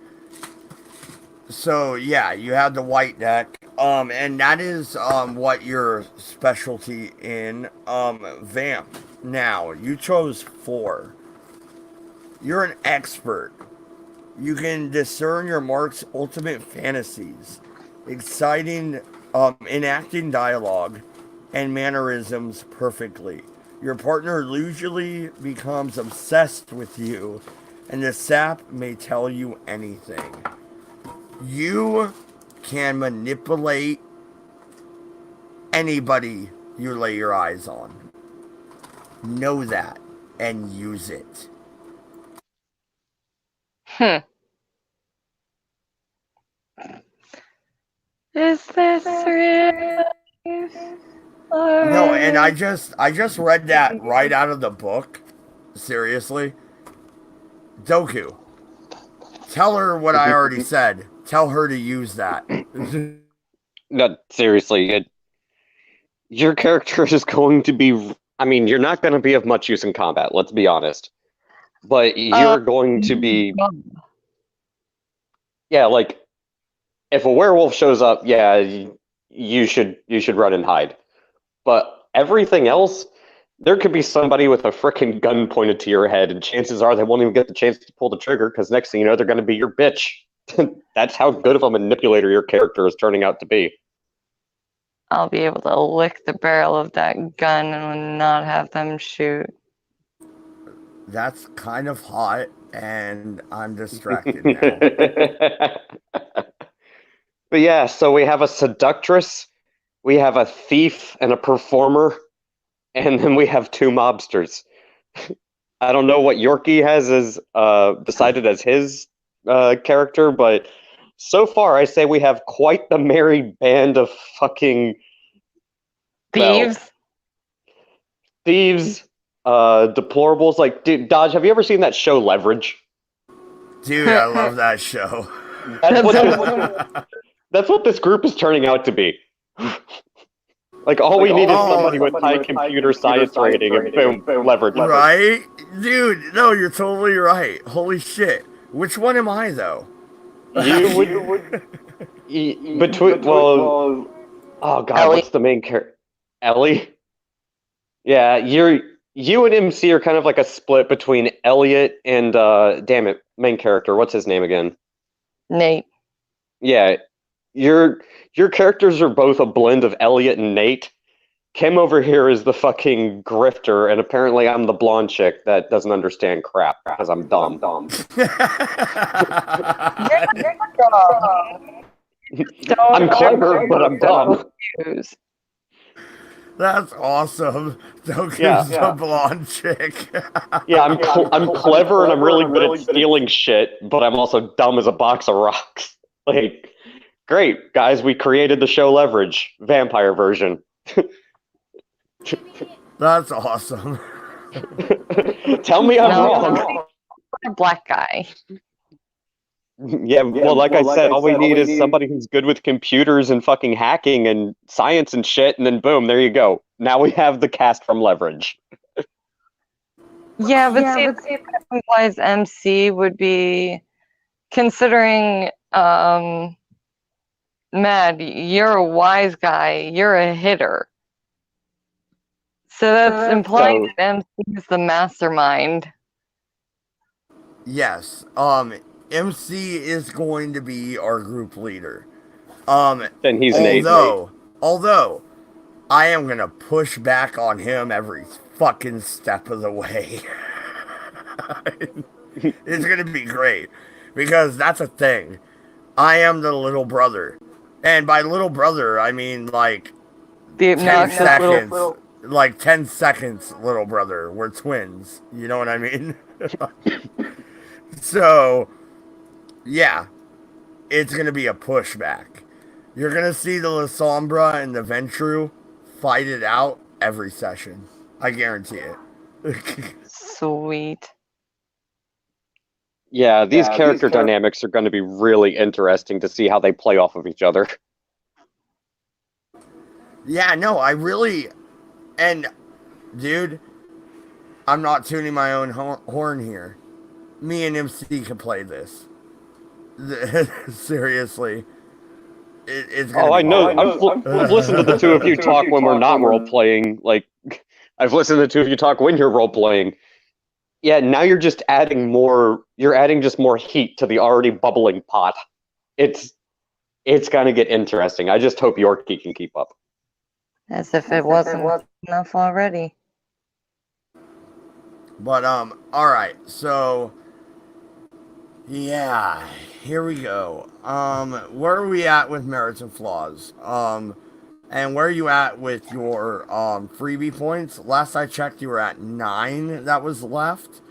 A: So yeah, you have the white deck, and that is what your specialty in vamp. Now you chose 4. You're an expert. You can discern your mark's ultimate fantasies, exciting, enacting dialogue and mannerisms perfectly. Your partner usually becomes obsessed with you, and the sap may tell you anything. You can manipulate anybody you lay your eyes on. Know that and use it.
B: Is this real?
A: No, and I just read that right out of the book. Seriously. Doku, tell her what I already said. Tell her to use that.
C: No, seriously, your character is going to be. I mean, you're not going to be of much use in combat. Let's be honest. But you're going to be. Yeah, like if a werewolf shows up, yeah, you should run and hide. But everything else, there could be somebody with a freaking gun pointed to your head, and chances are they won't even get the chance to pull the trigger because next thing you know, they're going to be your bitch. That's how good of a manipulator your character is turning out to be.
B: I'll be able to lick the barrel of that gun and not have them shoot.
A: That's kind of hot, and I'm distracted now.
C: But yeah, so we have a seductress, we have a thief and a performer, and then we have 2 mobsters. I don't know what Yorkie has as decided as his character, but so far I say we have quite the merry band of fucking
B: Thieves?
C: thieves, deplorables. Like, dude, Dodge, have you ever seen that show Leverage?
A: Dude, I love that show.
C: That's what this group is turning out to be. Like, all we need is somebody with high computer science rating, and boom, leverage.
A: Right? Dude, no, you're totally right. Holy shit. Which one am I, though?
C: You would... between, well... Oh, God,
B: Ellie.
C: what's the main character? Ellie? Yeah, you and MC are kind of like a split between Elliot and, damn it, main character. What's his name again?
B: Nate.
C: Yeah, your characters are both a blend of Elliot and Nate. Kim over here is the fucking grifter, and apparently I'm the blonde chick that doesn't understand crap because I'm dumb. I'm clever, but I'm dumb.
A: That's awesome. Doku's the blonde chick.
C: Yeah, I'm clever and I'm really good at stealing shit, but I'm also dumb as a box of rocks. Like, great, guys, we created the show Leverage, vampire version.
A: That's awesome.
C: Tell me I'm wrong.
B: A black guy.
C: Yeah, well, like I said, all we need is somebody who's good with computers and fucking hacking and science and shit, and then boom, there you go. Now we have the cast from Leverage.
B: Yeah, but see, wise MC would be considering, Mad, you're a wise guy, you're a hitter. So that's implying that MC is the mastermind.
A: Yes. MC is going to be our group leader.
C: Then he's
A: although I am gonna push back on him every fucking step of the way. It's gonna be great because that's a thing. I am the little brother, and by little brother I mean like
B: The
A: 10
B: obnoxious
A: seconds.
B: little.
A: Like 10 seconds, little brother. We're twins. You know what I mean? So, yeah, it's going to be a pushback. You're going to see the La Sombra and the Ventru fight it out every session. I guarantee it.
B: Sweet.
C: Yeah, these character dynamics are going to be really interesting to see how they play off of each other.
A: Yeah, no, I really. And, dude, I'm not tuning my own horn here. Me and MC can play this. Seriously. It's gonna
C: Oh,
A: be
C: I know. I've listened to the two of you talk when we're not role playing. Like, I've listened to the two of you talk when you're role playing. Yeah, now you're just adding more. You're adding just more heat to the already bubbling pot. It's gonna get interesting. I just hope Yorkie can keep up.
B: As if it wasn't enough already.
A: But alright, so yeah, here we go. Where are we at with merits and flaws? And where are you at with your freebie points? Last I checked you were at 9 that was left.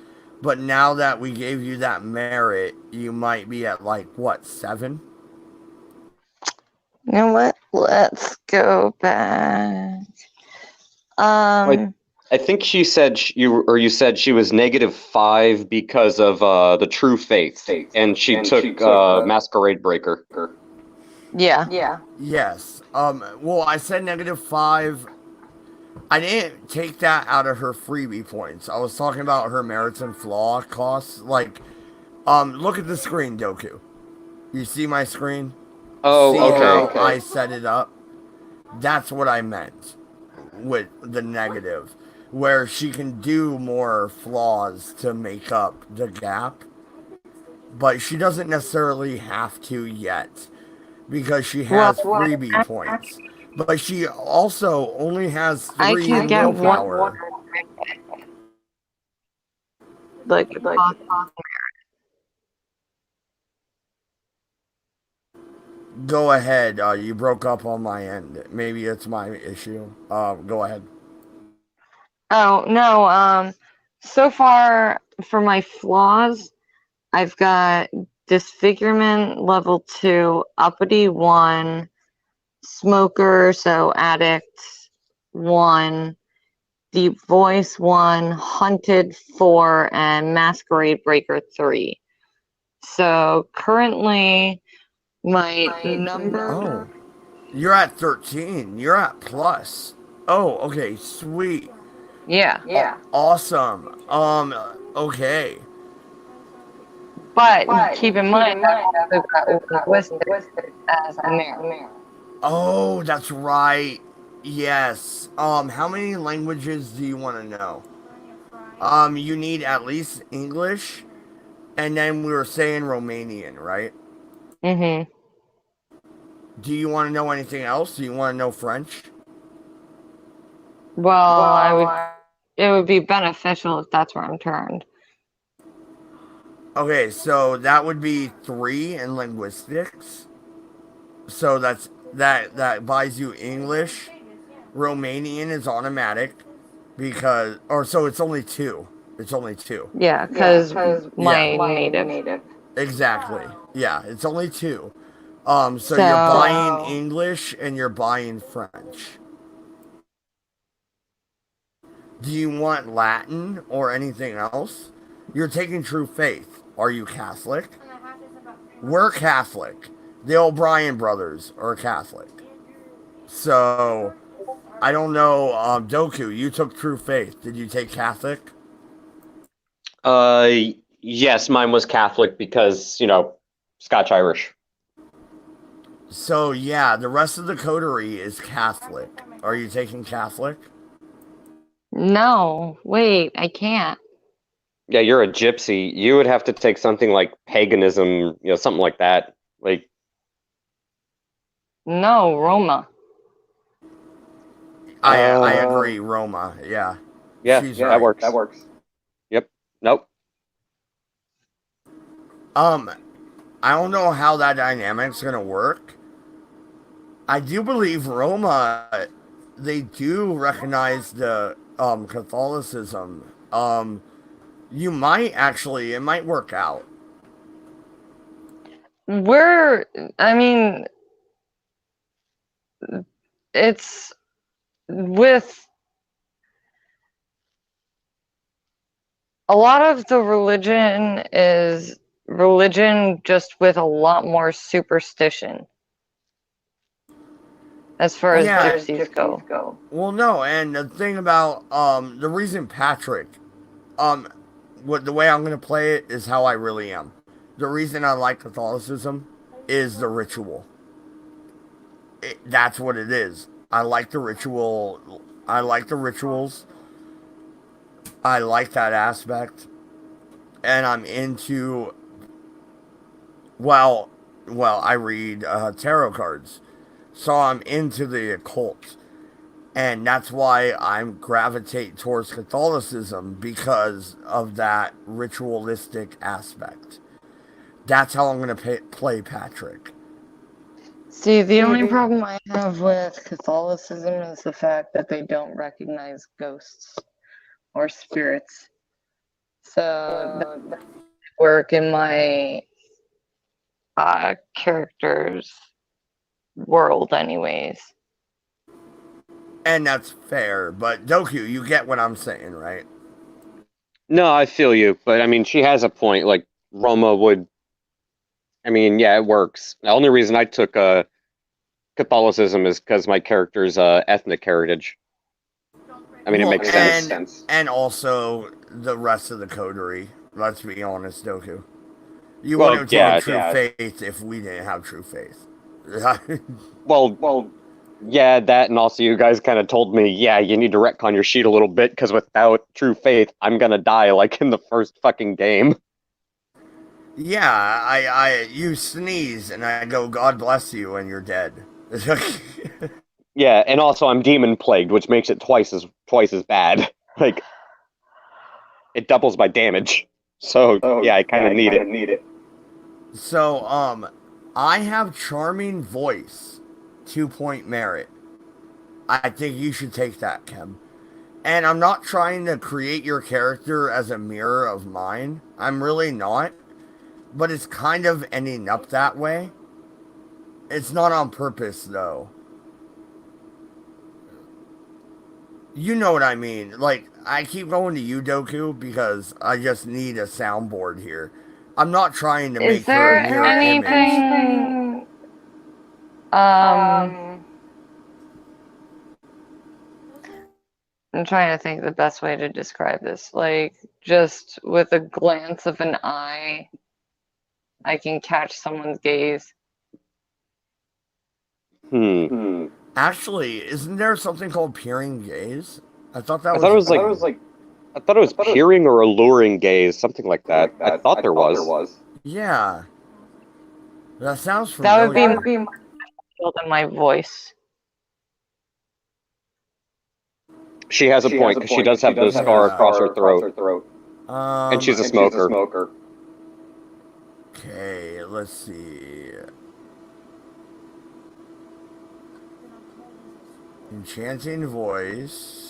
A: But now that we gave you that merit, you might be at like what, 7?
B: You know what? Let's go back.
C: I think she said you said she was -5 because of the True Faith, and she took Masquerade Breaker.
B: Yeah.
A: Yes. Well, I said -5. I didn't take that out of her freebie points. I was talking about her merits and flaw costs. Like, look at the screen, Doku. You see my screen?
C: Oh,
A: see
C: okay.
A: how I set it up? That's what I meant with the negative. Where she can do more flaws to make up the gap. But she doesn't necessarily have to yet. Because she has freebie points. But she also only has 3
B: I can get
A: willpower.
B: Like,
A: Go ahead. You broke up on my end. Maybe it's my issue. Go ahead.
B: oh no. So far for my flaws, I've got disfigurement level 2, uppity 1, smoker, so addict 1, deep voice 1, hunted 4, and masquerade breaker 3. So currently my number.
A: Oh, you're at 13. You're at plus. Oh, okay, sweet.
B: Yeah.
A: Awesome. Okay.
B: But keep in mind, I've also got linguistics as a merit.
A: Oh, that's right. Yes. How many languages do you want to know? You need at least English, and then we were saying Romanian, right?
B: Mm-hmm.
A: Do you want to know anything else? Do you want to know French?
B: Well, it would be beneficial if that's where I'm turned.
A: Okay, so that would be 3 in linguistics. So that buys you English. Romanian is automatic because, or so it's only 2. It's only 2.
B: Yeah, because my native.
A: Exactly. Yeah, it's only 2. So you're buying English and you're buying French. Do you want Latin or anything else? You're taking True Faith. Are you Catholic? We're Catholic. The O'Brien brothers are Catholic. So, I don't know, Doku, you took True Faith. Did you take Catholic?
C: Yes, mine was Catholic because, Scotch Irish.
A: So, yeah, the rest of the coterie is Catholic. Are you taking Catholic?
B: No, wait, I can't.
C: Yeah, you're a gypsy. You would have to take something like paganism, something like that. Like,
B: No, Roma.
A: I agree, Roma. Yeah.
C: Yeah,
A: She's
C: that
A: right.
C: works. Yep. Nope.
A: I don't know how that dynamic's gonna work. I do believe Roma they do recognize the Catholicism. You might actually, it might work out.
B: I mean, it's with a lot of the religion is religion just with a lot more superstition as far as
A: Yeah.
B: gypsies go.
A: Well, no, and the thing about the reason Patrick, um, what the way I'm gonna play it is how I really am. The reason I like Catholicism is the ritual. That's what it is. I like the ritual. I like the rituals. I like that aspect, and I'm into. Well, I read tarot cards, so I'm into the occult, and that's why I'm gravitate towards Catholicism because of that ritualistic aspect. That's how I'm gonna play Patrick.
B: See, the only problem I have with Catholicism is the fact that they don't recognize ghosts or spirits. So that would work in my character's world, anyways.
A: And that's fair, but Doku, you get what I'm saying, right?
C: No, I feel you, but I mean, she has a point. Like Roma would. I mean, yeah, it works. The only reason I took Catholicism is because my character's ethnic heritage. I mean, it makes sense.
A: And also the rest of the coterie. Let's be honest, Doku. You
C: Well,
A: wouldn't have true faith if we didn't have true faith.
C: Well, yeah, that, and also you guys kind of told me, yeah, you need to retcon your sheet a little bit because without true faith, I'm gonna die like in the first fucking game.
A: Yeah, you sneeze and I go, God bless you, and you're dead.
C: Yeah, and also I'm demon plagued, which makes it twice as bad. Like it doubles my damage. So yeah, I kind of need it.
A: So I have charming voice, 2-point merit. I think you should take that, Kem. And I'm not trying to create your character as a mirror of mine. I'm really not. But it's kind of ending up that way. It's not on purpose, though. You know what I mean. Like, I keep going to you, Doku, because I just need a soundboard here. I'm not trying to make her a mirror image.
B: Anything I'm trying to think the best way to describe this. Like, just with a glance of an eye, I can catch someone's gaze.
A: Actually, isn't there something called peering gaze? I thought it
C: was peering or alluring gaze, something like that. I thought there was.
A: Yeah. That sounds familiar.
B: That would be more than my voice.
C: She has a point because she does have the scar across her throat. And she's a smoker.
A: Okay, let's see. Enchanting voice.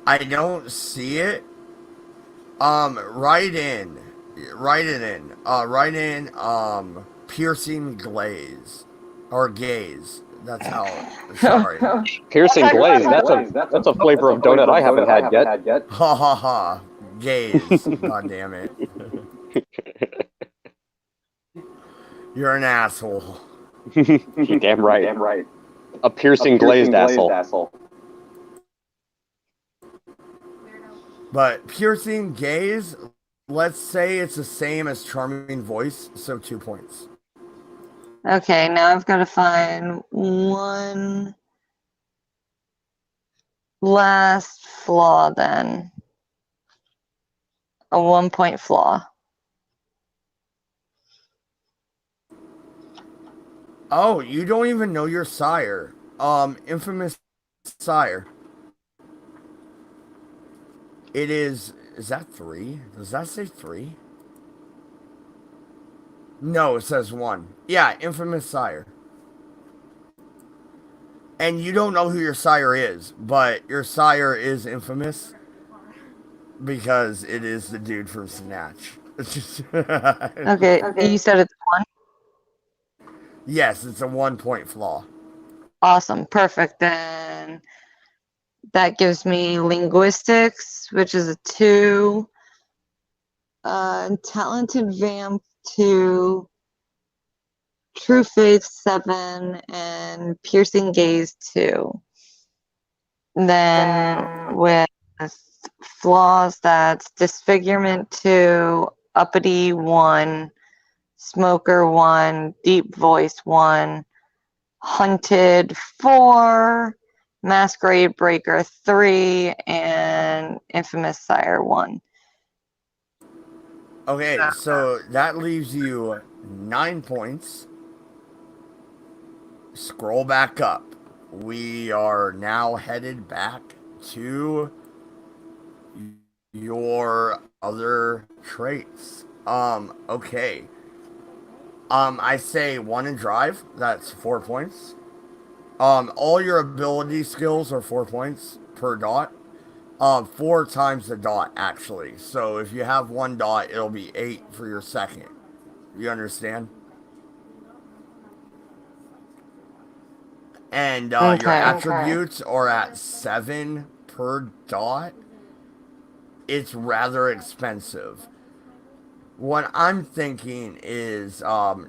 A: I don't see it. Write in, piercing glaze or gaze. That's how. Sorry.
C: Piercing glaze. That's a flavor of donut I haven't had yet.
A: Ha ha ha. Gaze. God damn it. You're an asshole.
C: You're damn right. A piercing glazed asshole.
A: But piercing gaze, let's say it's the same as charming voice, so 2 points.
B: Okay, now I've got to find one last flaw then. A 1-point flaw.
A: Oh, you don't even know your sire. Infamous sire. It is Is that 3? Does that say 3? No, it says 1. Yeah, infamous sire. And you don't know who your sire is, but your sire is infamous because it is the dude from Snatch.
B: Okay, you said it's 1?
A: Yes, it's a 1-point flaw.
B: Awesome, perfect. Then that gives me linguistics, which is a 2. Talented vamp 2. True faith 7, and piercing gaze 2. Then with flaws, that's disfigurement 2, uppity 1, smoker 1, deep voice 1, hunted 4, masquerade breaker 3, and infamous sire 1.
A: Okay, so that leaves you 9 points. Scroll back up. We are now headed back to your other traits. Okay. I say 1 in drive, that's 4 points. All your ability skills are 4 points per dot. 4 times the dot, actually. So if you have 1 dot, it'll be 8 for your second. You understand? And your attributes are at 7 per dot. It's rather expensive. What I'm thinking is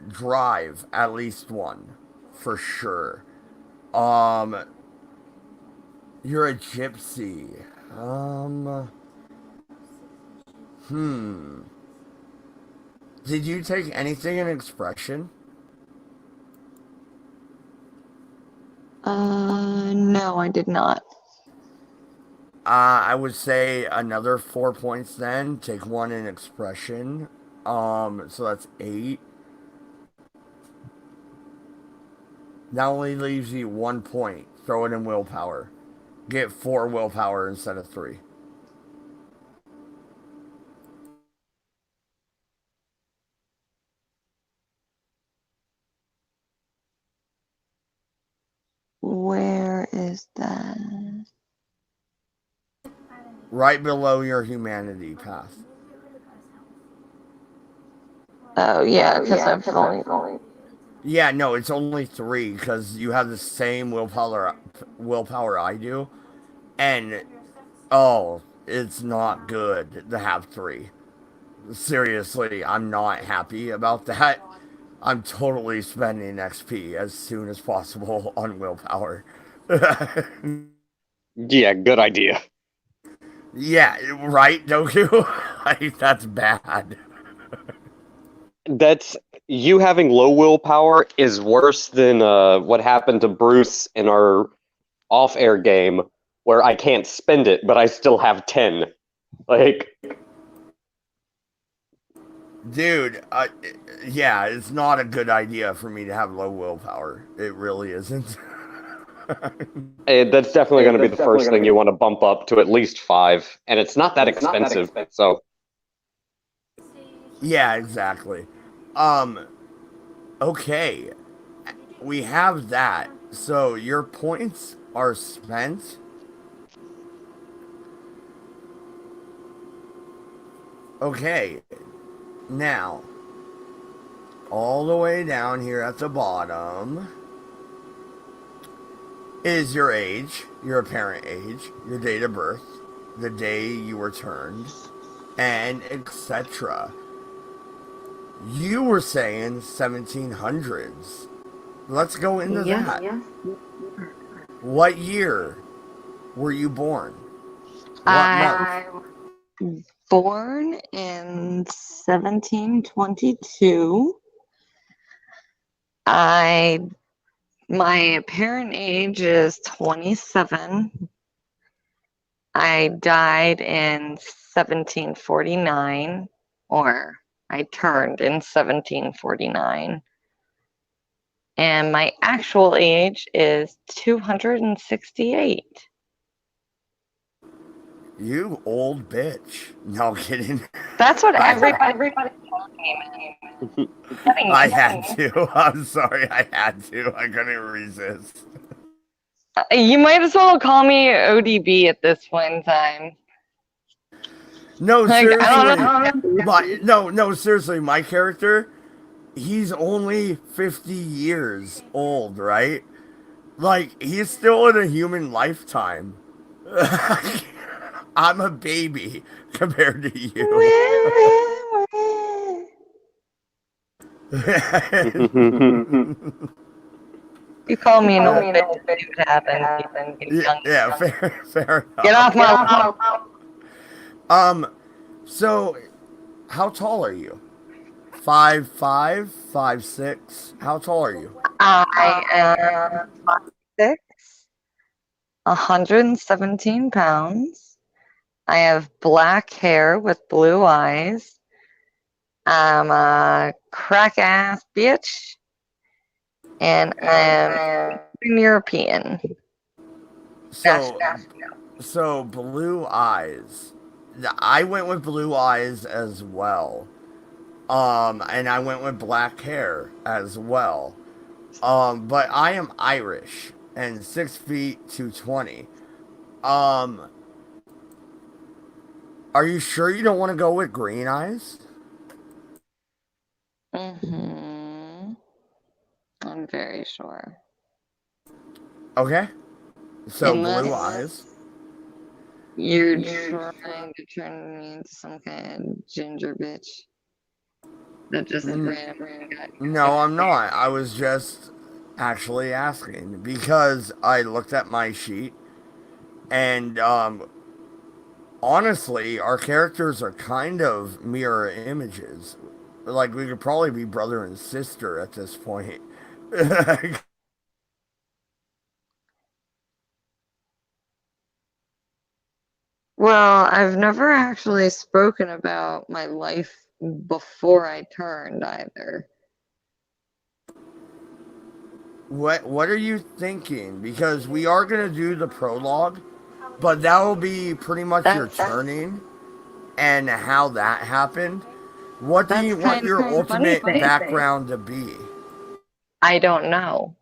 A: drive at least 1 for sure. You're a gypsy. Did you take anything in expression?
B: No, I did not.
A: I would say another 4 points then. Take 1 in expression. So that's 8. That only leaves you 1 point. Throw it in willpower. Get 4 willpower instead of 3.
B: Where is that?
A: Right below your humanity path.
B: Oh, yeah, because I've only...
A: Yeah, no, it's only 3 because you have the same willpower I do. And, oh, it's not good to have 3. Seriously, I'm not happy about that. I'm totally spending XP as soon as possible on willpower.
C: Yeah, good idea.
A: Yeah, right, Doku? Like, that's bad.
C: That's you having low willpower is worse than what happened to Bruce in our off-air game, where I can't spend it, but I still have 10. Like,
A: Dude, yeah, it's not a good idea for me to have low willpower. It really isn't.
C: that's definitely going to be the first thing you want to bump up to at least 5, and it's not that expensive. So,
A: Yeah, exactly. Okay. We have that. So your points are spent. Okay. Now, all the way down here at the bottom is your age, your apparent age, your date of birth, the day you were turned, and etc. You were saying 1700s. Let's go into that.
B: Yeah.
A: What year were you born? What
B: I
A: month?
B: born in 1722. My apparent age is 27. I died in 1749, or I turned in 1749. And my actual age is 268.
A: You old bitch. No kidding.
B: That's what everybody told me, man.
A: I had to. I'm sorry. I had to. I couldn't resist.
B: You might as well call me ODB at this point in time.
A: No,
B: Like,
A: seriously.
B: I don't know.
A: No, seriously. My character, he's only 50 years old, right? Like, he's still in a human lifetime. I'm a baby compared to you.
B: You call me an old bitch, see what happens. You young
A: yeah,
B: girl.
A: fair enough.
B: Get off my lawn.
A: So, how tall are you? 5'5", 5'6"? How tall are you?
B: I am 5'6", 117 pounds. I have black hair with blue eyes. I'm a crack ass bitch. And I'm European.
A: So blue eyes. I went with blue eyes as well. And I went with black hair as well. But I am Irish and 6 feet 220. Um, are you sure you don't want to go with green eyes?
B: I'm very sure.
A: Okay. So
B: Unless
A: blue eyes.
B: you're trying to turn me into some kind of ginger bitch that just randomly got.
A: No, I'm not. I was just actually asking because I looked at my sheet and honestly, our characters are kind of mirror images. Like we could probably be brother and sister at this point.
B: Well, I've never actually spoken about my life before I turned either.
A: What are you thinking? Because we are gonna do the prologue, but that will be pretty much your turning and how that happened. What do you want your ultimate background to be?
B: I don't know.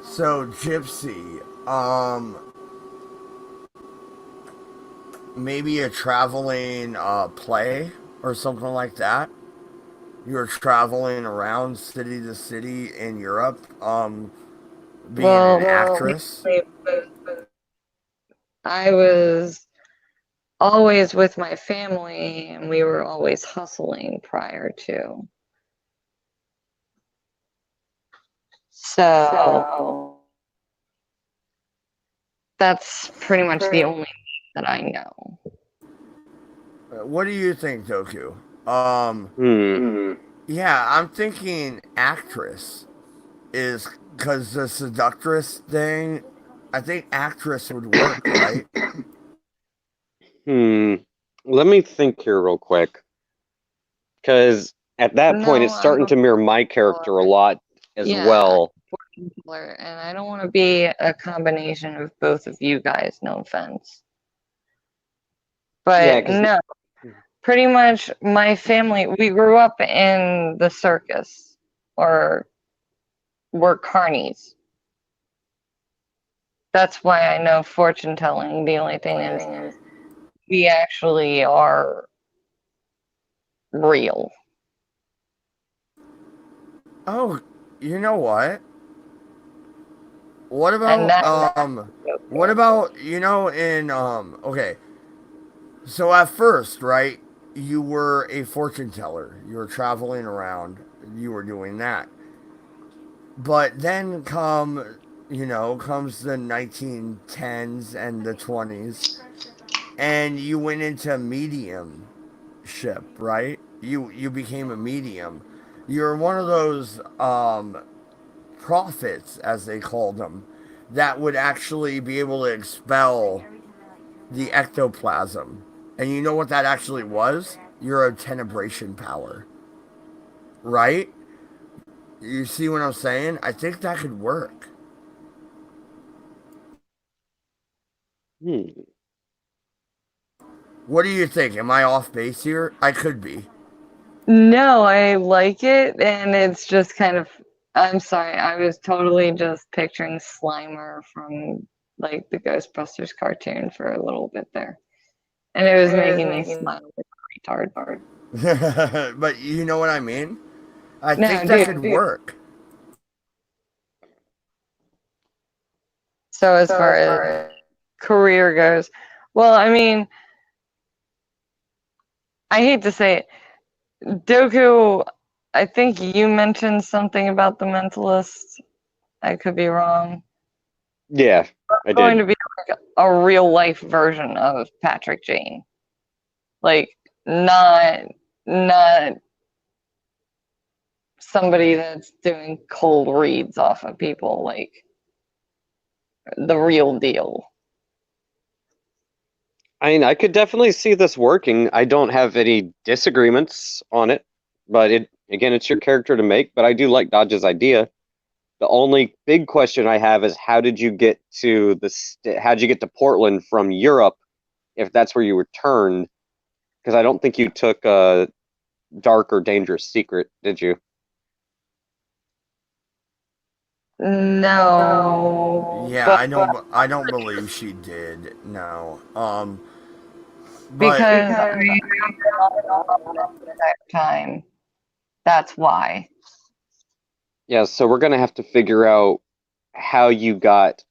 A: So Gypsy, maybe a traveling play or something like that. You're traveling around city to city in Europe, being an actress.
B: I was always with my family and we were always hustling prior to. So that's pretty much the only that I know.
A: What do you think, Doku?
C: Hmm.
A: Yeah, I'm thinking actress is because the seductress thing. I think actress would work, right?
C: Let me think here real quick. Because at that point, it's starting to mirror my character a lot as well.
B: And I don't want to be a combination of both of you guys, no offense. But no, pretty much my family, we grew up in the circus or we're carnies. That's why I know fortune telling. The only thing is we actually are real.
A: Oh, you know what? What about in okay. So at first, right, you were a fortune teller. You were traveling around. You were doing that. But then comes the 1910s and the 20s and you went into mediumship, right? You became a medium. You're one of those prophets, as they called them, that would actually be able to expel the ectoplasm. And you know what that actually was? Your tenebration power. Right? You see what I'm saying? I think that could work.
C: Hmm.
A: What do you think? Am I off base here? I could be.
B: No, I like it, and it's just kind of. I'm sorry, I was totally just picturing Slimer from like the Ghostbusters cartoon for a little bit there, and it was making me smile like a retard.
A: But you know what I mean? I
B: No,
A: think that
B: dude.
A: could work.
B: So as far as career goes, well, I mean, I hate to say it, Doku. I think you mentioned something about the Mentalist. I could be wrong.
C: Yeah, I
B: Going to
C: did.
B: be like a real life version of Patrick Jane. Like not somebody that's doing cold reads off of people, like the real deal.
C: I mean, I could definitely see this working. I don't have any disagreements on it, but it's your character to make. But I do like Dodge's idea. The only big question I have is how did you get to how did you get to Portland from Europe if that's where you returned? Because I don't think you took a dark or dangerous secret, did you?
B: No,
A: Yeah,
B: but
A: I don't believe she did. No. But
B: because I that time, that's why.
C: Yeah, so we're gonna have to figure out how you got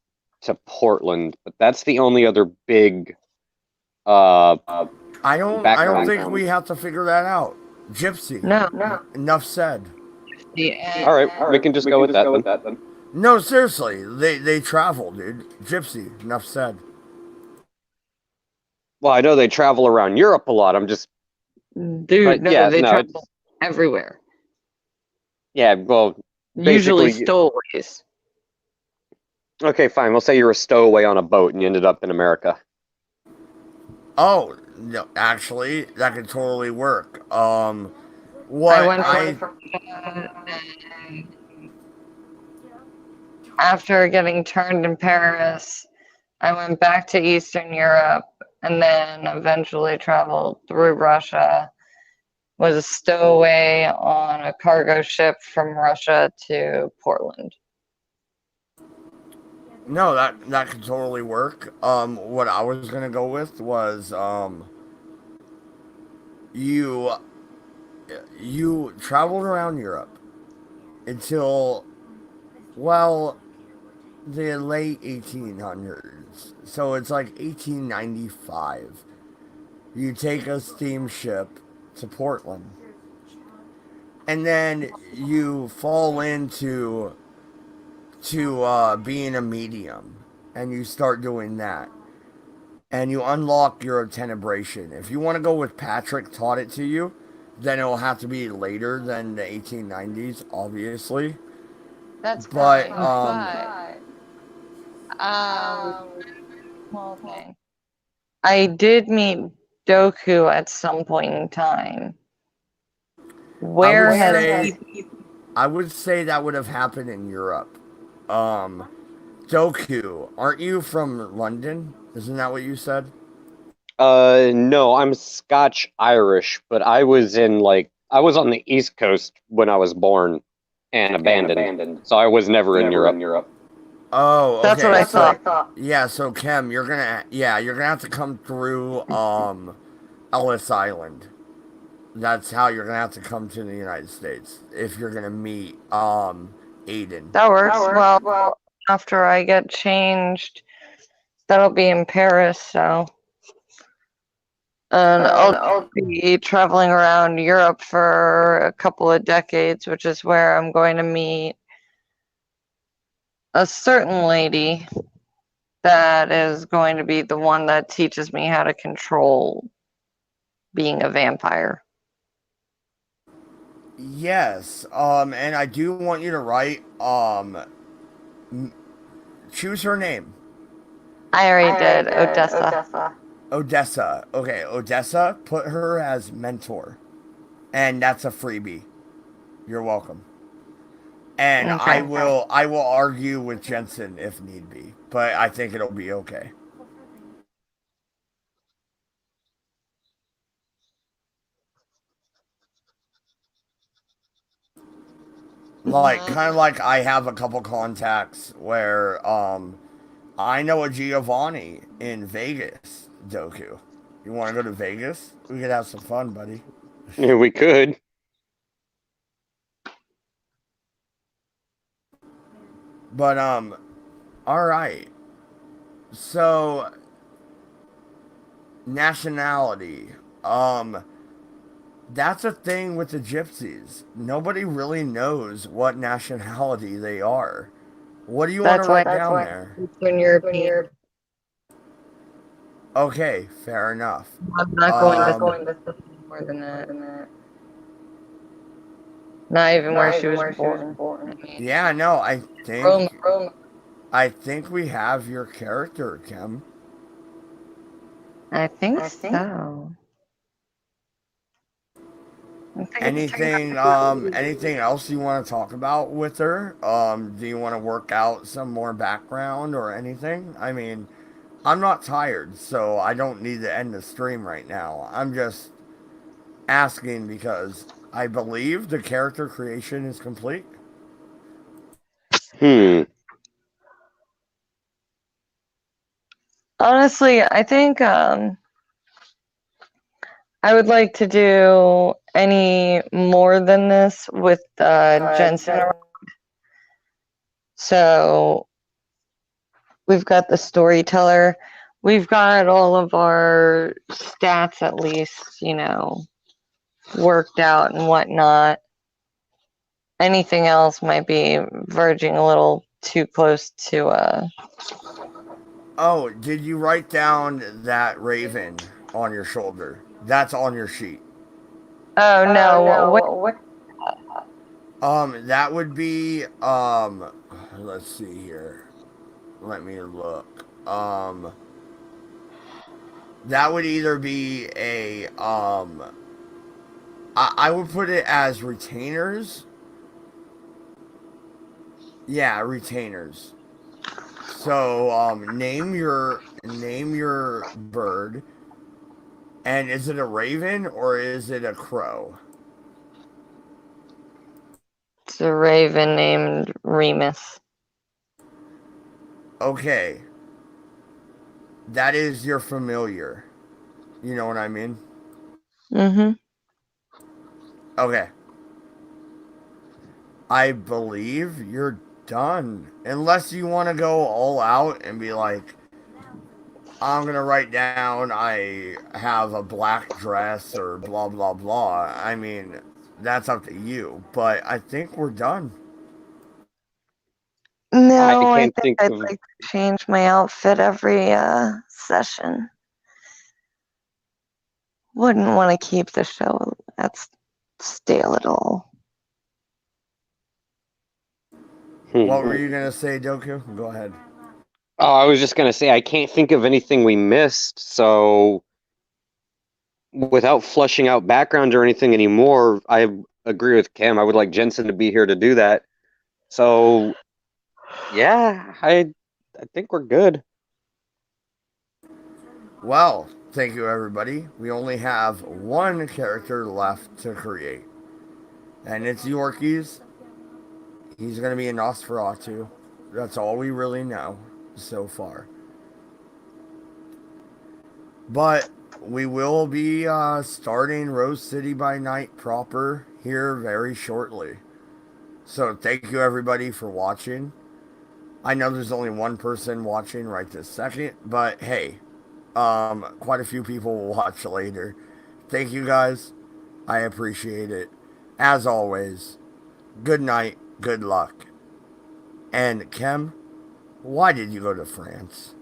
C: to Portland, but that's the only other big uh
A: I don't
C: background.
A: think we have to figure that out. Gypsy.
B: No,
A: Enough said.
C: All right, we can just go with that then.
A: No, seriously. They travel, dude. Gypsy. Enough said.
C: Well, I know they travel around Europe a lot. I'm just,
B: dude,
C: but
B: no,
C: yeah,
B: they
C: no,
B: travel everywhere.
C: yeah. Well,
B: Usually
C: basically,
B: stowaways.
C: okay, fine. We'll say you're a stowaway on a boat and you ended up in America.
A: Oh, no, actually, that could totally work.
B: I
A: What
B: went
A: I
B: to and after getting turned in Paris, I went back to Eastern Europe and then eventually traveled through Russia. Was a stowaway on a cargo ship from Russia to Portland.
A: no, that could totally work. What I was gonna go with was you you traveled around Europe until, well, the late 1800s. So it's like 1895. You take a steamship to Portland, and then you fall into being a medium, and you start doing that, and you unlock your tenebration. If you want to go with Patrick taught it to you, then it'll have to be later than the 1890s, obviously.
B: That's
A: But
B: fine. Small thing. I did meet Doku at some point in time. Where has he?
A: I would say that would have happened in Europe. Um, Doku, aren't you from London? Isn't that what you said?
C: No, I'm Scotch Irish, but I was on the East Coast when I was born and abandoned. So I was never in Europe.
A: Oh, okay.
B: That's what I thought.
A: Yeah, so Kem, you're gonna have to come through Ellis Island. That's how you're gonna have to come to the United States if you're gonna meet Aiden.
B: That works. Well, after I get changed, that'll be in Paris, so. And I'll be traveling around Europe for a couple of decades, which is where I'm going to meet a certain lady that is going to be the one that teaches me how to control being a vampire.
A: Yes, and I do want you to write choose her name.
B: I already did, Odessa.
A: Odessa. Okay, Odessa, put her as mentor. And that's a freebie. You're welcome. And
B: Okay.
A: I will argue with Jensen if need be, but I think it'll be okay. Like, kind of like I have a couple contacts where I know a Giovanni in Vegas, Doku. You want to go to Vegas? We could have some fun, buddy.
C: Yeah, we could.
A: But all right. So nationality. Um, that's a thing with the gypsies. Nobody really knows what nationality they are. What do you want to
B: That's why
A: write down there?
B: Eastern European.
A: Okay, fair enough.
B: I'm not going to say more than that. Not even where she was born. I mean,
A: Yeah, no,
B: Rome.
A: I think we have your character, Kim.
B: I think so. I think
A: Anything else you want to talk about with her? Do you want to work out some more background or anything? I mean, I'm not tired, so I don't need to end the stream right now. I'm just asking because I believe the character creation is complete.
B: honestly, I think I would like to do any more than this with Jensen. So we've got the storyteller. We've got all of our stats at least, worked out and whatnot. Anything else might be verging a little too close to
A: Oh, did you write down that raven on your shoulder? That's on your sheet.
B: Oh no, what
A: That would be let's see here. Let me look. That would either be a I would put it as retainers. Yeah, retainers. So name your bird. And is it a raven or is it a crow?
B: it's a raven named Remus.
A: Okay. That is your familiar. You know what I mean?
B: Mm-hmm.
A: Okay. I believe you're done. Unless you want to go all out and be like, I'm going to write down I have a black dress or blah, blah, blah. I mean, that's up to you. But I think we're done.
B: No, I
C: can't
B: think
C: think
B: I'd
C: of.
B: like to change my outfit every session. Wouldn't want to keep the show that's stale at all.
A: What were you going to say, Doku? Go ahead.
C: Oh, I was just gonna say I can't think of anything we missed, so without flushing out background or anything anymore, I agree with Cam. I would like Jensen to be here to do that. So yeah, I think we're good.
A: Well, thank you, everybody. We only have one character left to create, and it's Yorkie's. He's going to be a Nosferatu. That's all we really know so far. But we will be starting Rose City by Night proper here very shortly. So thank you, everybody, for watching. I know there's only one person watching right this second, but hey, quite a few people will watch later. Thank you, guys. I appreciate it. As always, good night, good luck. And Kem, why did you go to France?